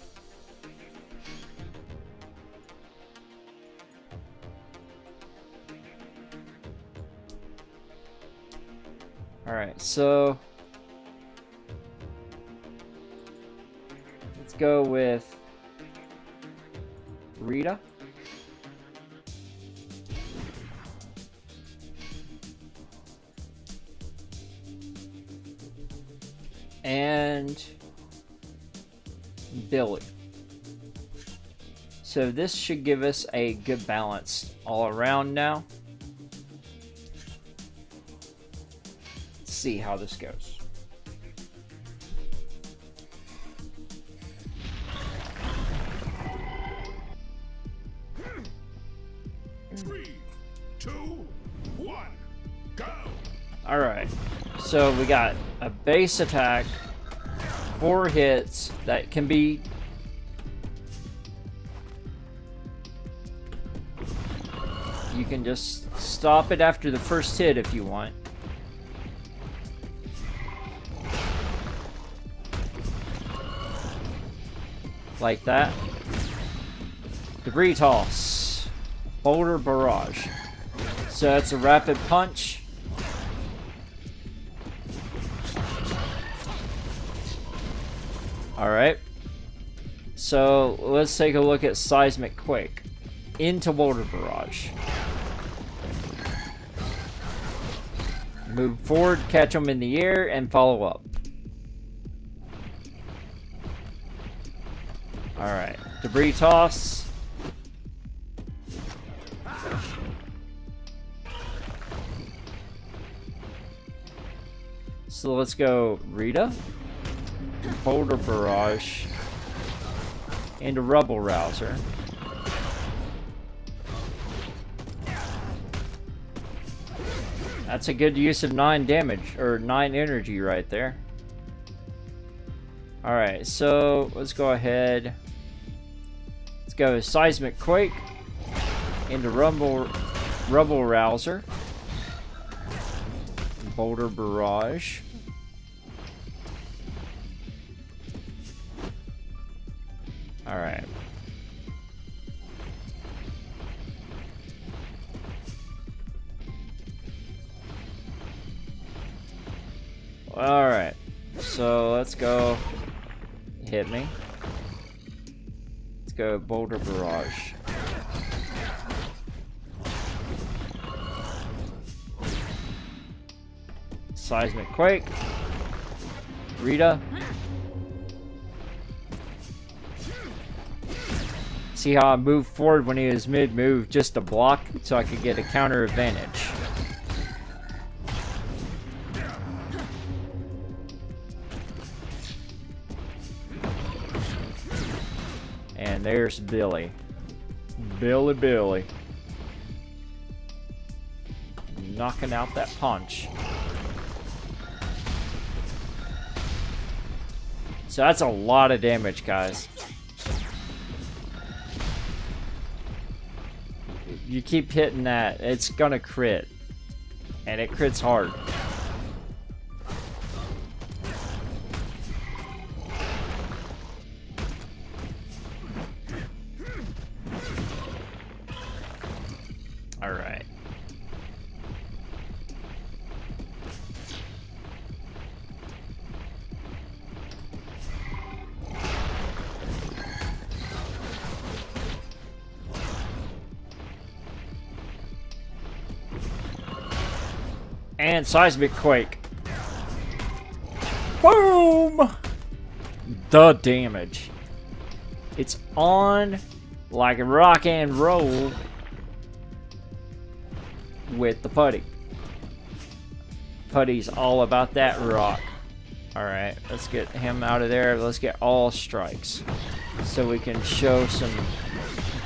Alright, so let's go with Rita. And Billy. So this should give us a good balance all around now. Let's see how this goes. Three, two, one, go! Alright, so we got a base attack, 4 hits that can be you can just stop it after the first hit if you want. Like that. Debris toss. Boulder barrage. So that's a rapid punch. Alright. So let's take a look at seismic quake. Into boulder barrage. Move forward, catch them in the air, and follow up. Alright. Debris toss. So let's go Rita. Boulder barrage. Into rubble rouser. That's a good use of 9 damage, or 9 energy right there. Alright, so let's go ahead. Let's go seismic quake into rubble rouser. Boulder barrage. Alright. Alright. So let's go. Hit me. Let's go boulder barrage. Seismic Quake. Rita. See how I moved forward when he was mid-move just to block so I could get a counter advantage. And there's Billy. Billy. Knocking out that punch. So that's a lot of damage, guys. You keep hitting that, it's gonna crit. And it crits hard. Alright. And Seismic Quake. Boom! The damage. It's on like rock and roll with the putty. Putty's all about that rock. Alright, let's get him out of there. Let's get all strikes. So we can show some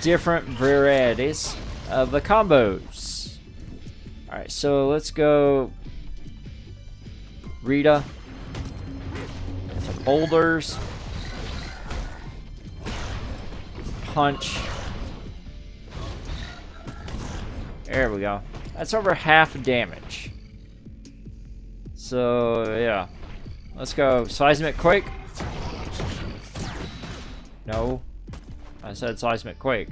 different varieties of the combos. Alright, so let's go Rita to boulders. Punch. There we go. That's over half damage. So, yeah. Let's go Seismic Quake. No. I said Seismic Quake.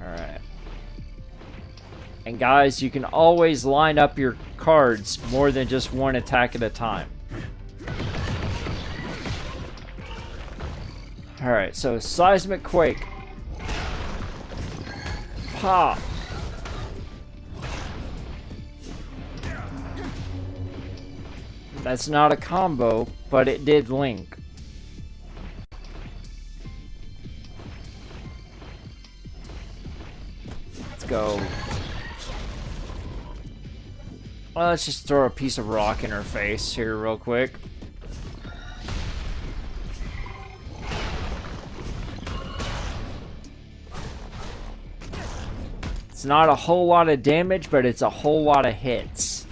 Alright. And guys, you can always line up your cards more than just one attack at a time. Alright, so Seismic Quake. Pop. That's not a combo, but it did link. Let's go. Well, let's just throw a piece of rock in her face here real quick. It's not a whole lot of damage, but it's a whole lot of hits.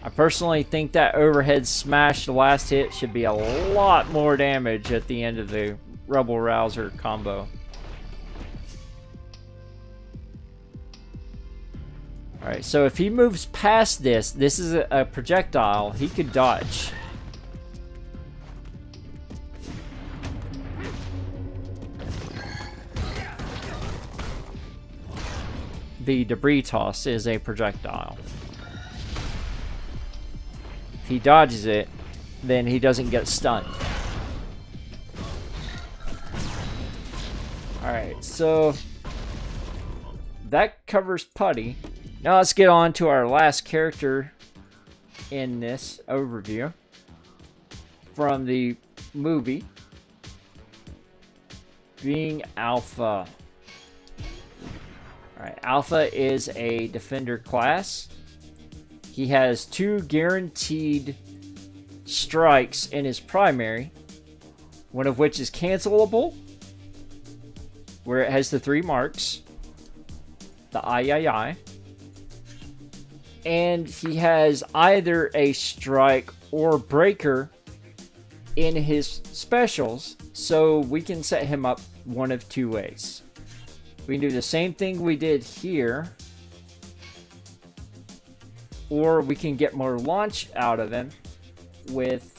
I personally think that overhead smash, the last hit, should be a lot more damage at the end of the Rebel Rouser combo. Alright, so if he moves past this, this is a projectile, he could dodge. The debris toss is a projectile. If he dodges it, then he doesn't get stunned. Alright, so that covers Putty. Now let's get on to our last character in this overview from the movie, being Alpha. Alright, Alpha is a defender class. He has 2 guaranteed strikes in his primary, one of which is cancelable, where it has the 3 marks, the I. And he has either a strike or breaker in his specials, so we can set him up one of 2 ways. We can do the same thing we did here, or we can get more launch out of him with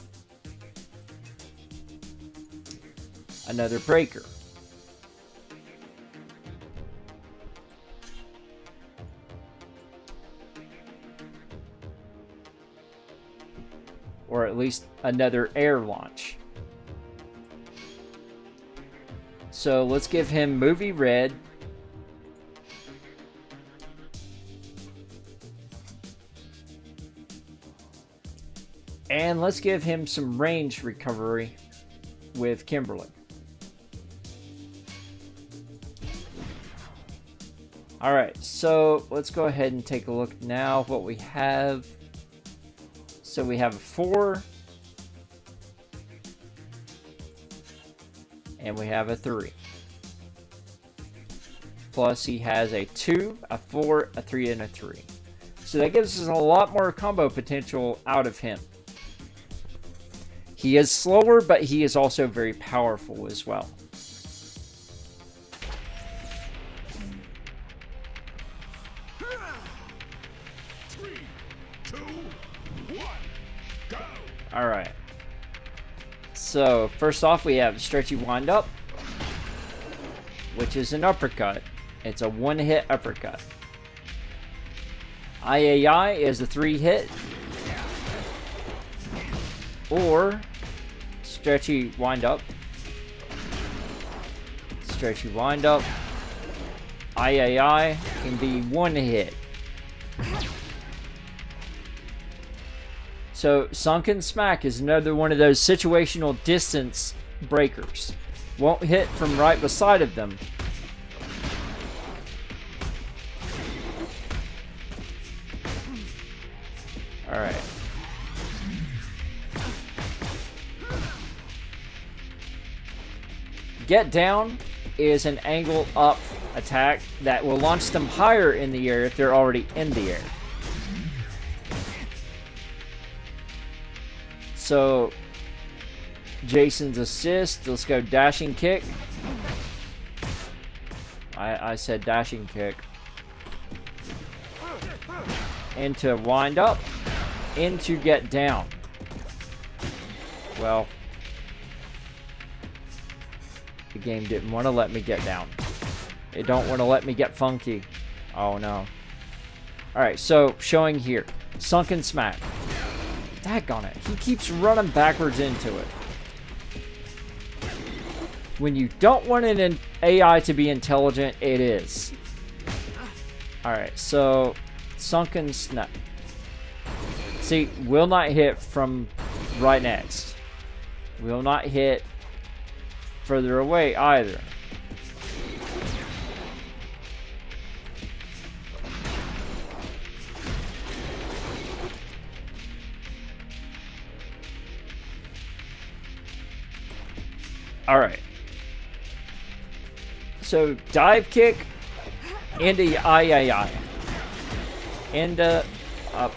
another breaker. Or at least another air launch. So let's give him Movie Red. And let's give him some range recovery with Kimberly. Alright, so let's go ahead and take a look now what we have. So we have a 4. And we have a 3. Plus he has a 2, a 4, a 3, and a 3. So that gives us a lot more combo potential out of him. He is slower, but he is also very powerful as well. Three, two, one, go! Alright. So, first off, we have Stretchy Wind Up, which is an uppercut. It's a one-hit uppercut. I is a 3-hit. Or Stretchy Wind Up. Stretchy Wind Up. I can be 1 hit. So Sunken Smack is another one of those situational distance breakers. Won't hit from right beside of them. Alright. Get Down is an angle up attack that will launch them higher in the air if they're already in the air. So, Jason's assist, let's go Dashing Kick. I said Dashing Kick. Into Wind Up. Into Get Down. Well, the game didn't want to let me get down. It don't want to let me get funky. Oh no. Alright, so showing here. Sunken Smack. Daggone it. He keeps running backwards into it. When you don't want an AI to be intelligent, it is. Alright, so Sunken Snap. See, will not hit from right next. Will not hit further away either. All right. So dive kick into I. Into up.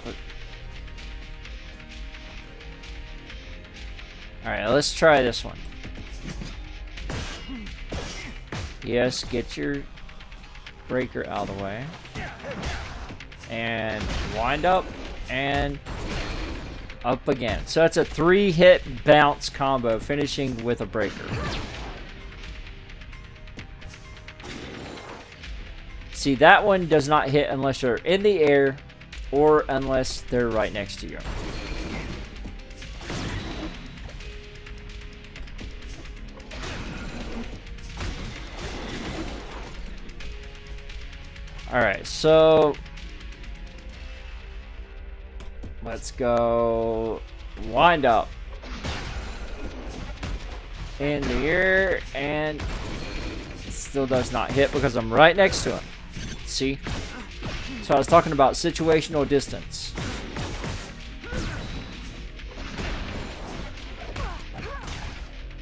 All right, let's try this one. Yes, get your breaker out of the way. And wind up and up again. So it's a 3-hit bounce combo, finishing with a breaker. See, that one does not hit unless you're in the air or unless they're right next to you. Alright, so let's go wind up in the air, and it still does not hit because I'm right next to him. See? So I was talking about situational distance.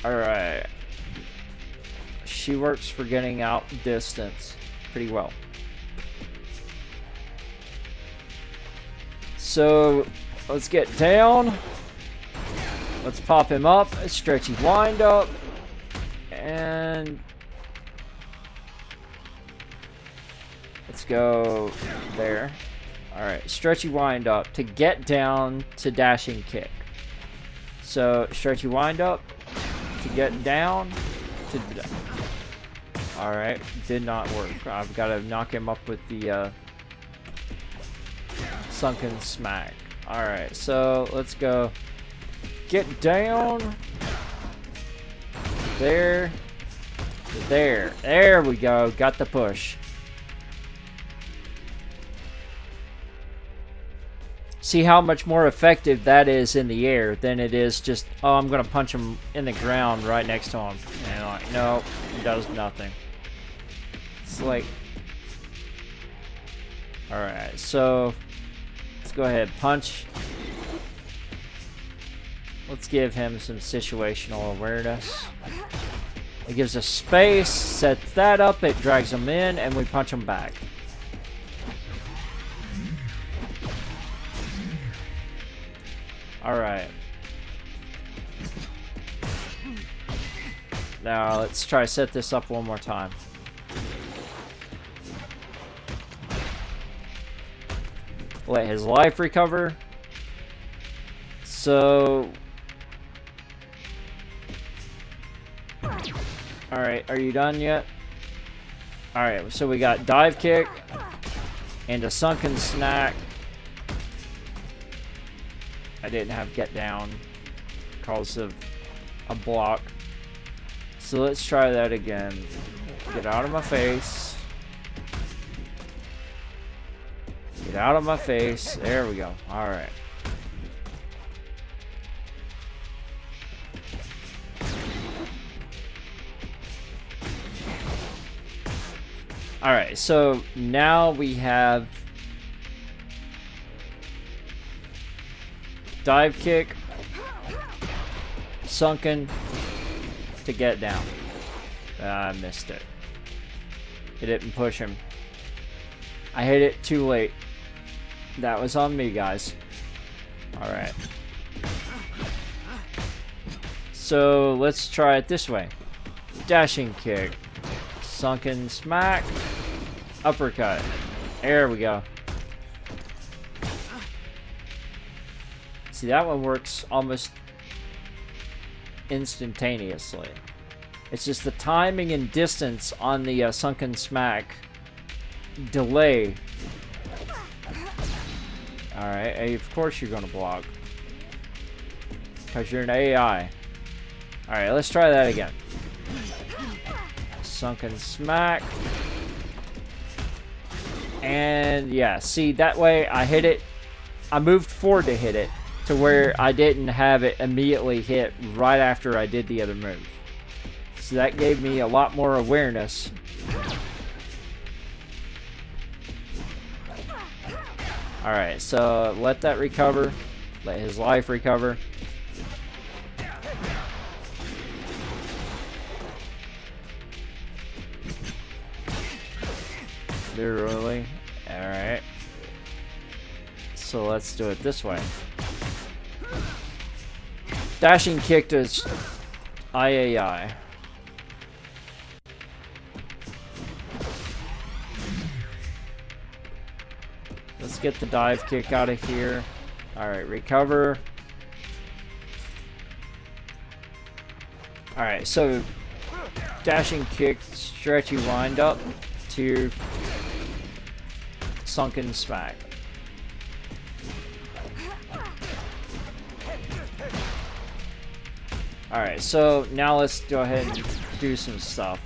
Alright. She works for getting out distance pretty well. So let's get down. Let's pop him up. Stretchy wind up. And let's go there. Alright, stretchy wind up to get down to dashing kick. So stretchy wind up to get down to... Alright, did not work. I've got to knock him up with the Sunken Smack. Alright, so let's go Get down. There. There. There we go. Got the push. See how much more effective that is in the air than it is just, oh, I'm going to punch him in the ground right next to him. And like, no, it does nothing. It's like... Alright, so... Let's go ahead, punch. Let's give him some situational awareness. It gives us space, sets that up, it drags him in, and we punch him back. Alright. Now, let's try to set this up one more time. Let his life recover. So... Alright, are you done yet? Alright, so we got dive kick and a sunken snack. I didn't have get down because of a block. So let's try that again. Get out of my face. Get out of my face. There we go. Alright. Alright, so now we have dive kick, sunken to get down. I missed it. It didn't push him. I hit it too late. That was on me, guys. Alright. So let's try it this way. Dashing kick. Sunken smack. Uppercut. There we go. See, that one works almost instantaneously. It's just the timing and distance on the sunken smack delay. Alright, of course you're going to block. Because you're an AI. Alright, let's try that again. Sunken smack. And yeah, see, that way I hit it. I moved forward to hit it to where I didn't have it immediately hit right after I did the other move. So that gave me a lot more awareness. Alright, so let that recover. Let his life recover. Literally. Alright. So let's do it this way. Dashing kick to IAI. Let's get the dive kick out of here. Alright, recover. Alright, so dashing kick, stretchy wind up to sunken smack. Alright, so now let's go ahead and do some stuff.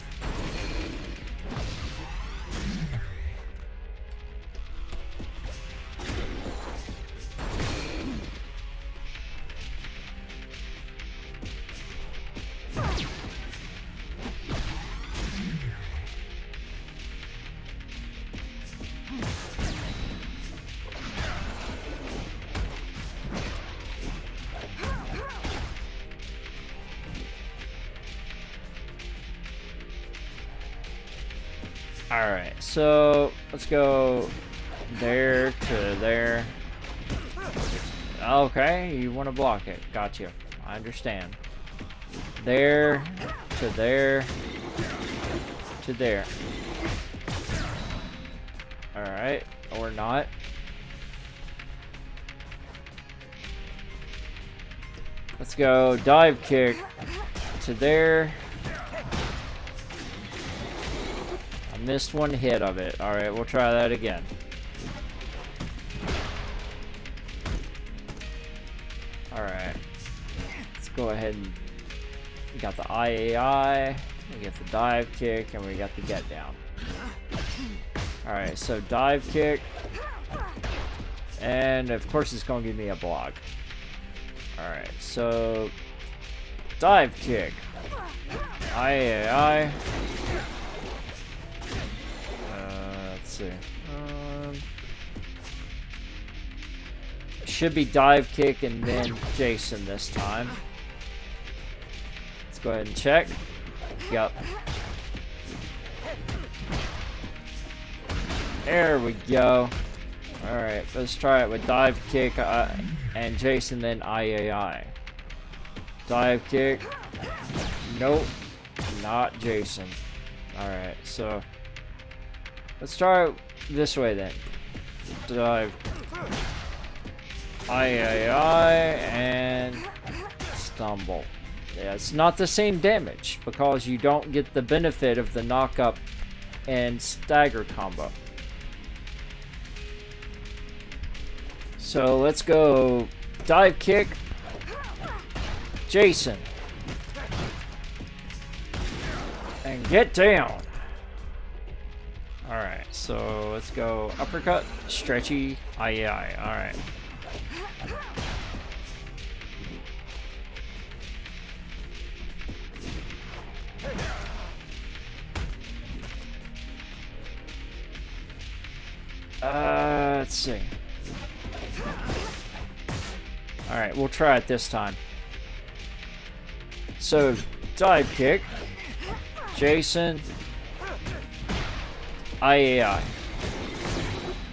Alright, so let's go there to there. Okay, you want to block it. Got you. I understand. There to there to there. Alright, or not. Let's go dive kick to there. Missed one hit of it. Alright, we'll try that again. Alright. go ahead and we got the IAI, we got the dive kick, and we got the get down. Alright, so dive kick, and of course it's going to give me a block. Alright, so dive kick, IAI. Let's see. Should be dive kick and then Jason this time. Let's go ahead and check. Yep. There we go. Alright, let's try it with dive kick and Jason, then IAI. Dive kick. Nope. Not Jason. Alright, so let's try it this way then. Dive. IAI and stumble. Yeah, it's not the same damage because you don't get the benefit of the knock up and stagger combo. So let's go dive kick, Jason, and get down. Alright, so let's go uppercut, stretchy, IAI. Alright. Let's see. Alright, we'll try it this time. So, dive kick, Jason, IAI.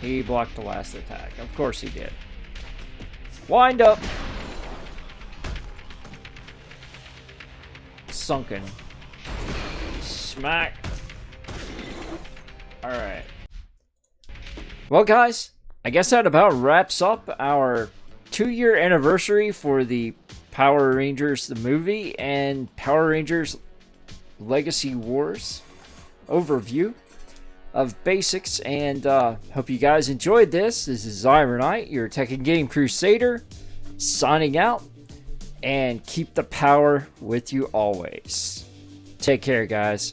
He blocked the last attack. Of course he did. Wind up. Sunken. Smack. Alright. Well, guys, I guess that about wraps up our 2-year anniversary for the Power Rangers the movie and Power Rangers Legacy Wars overview of basics, and hope you guys enjoyed this. This is Isrealite, your Tech and Game Crusader, signing out, and keep the power with you always. Take care, guys.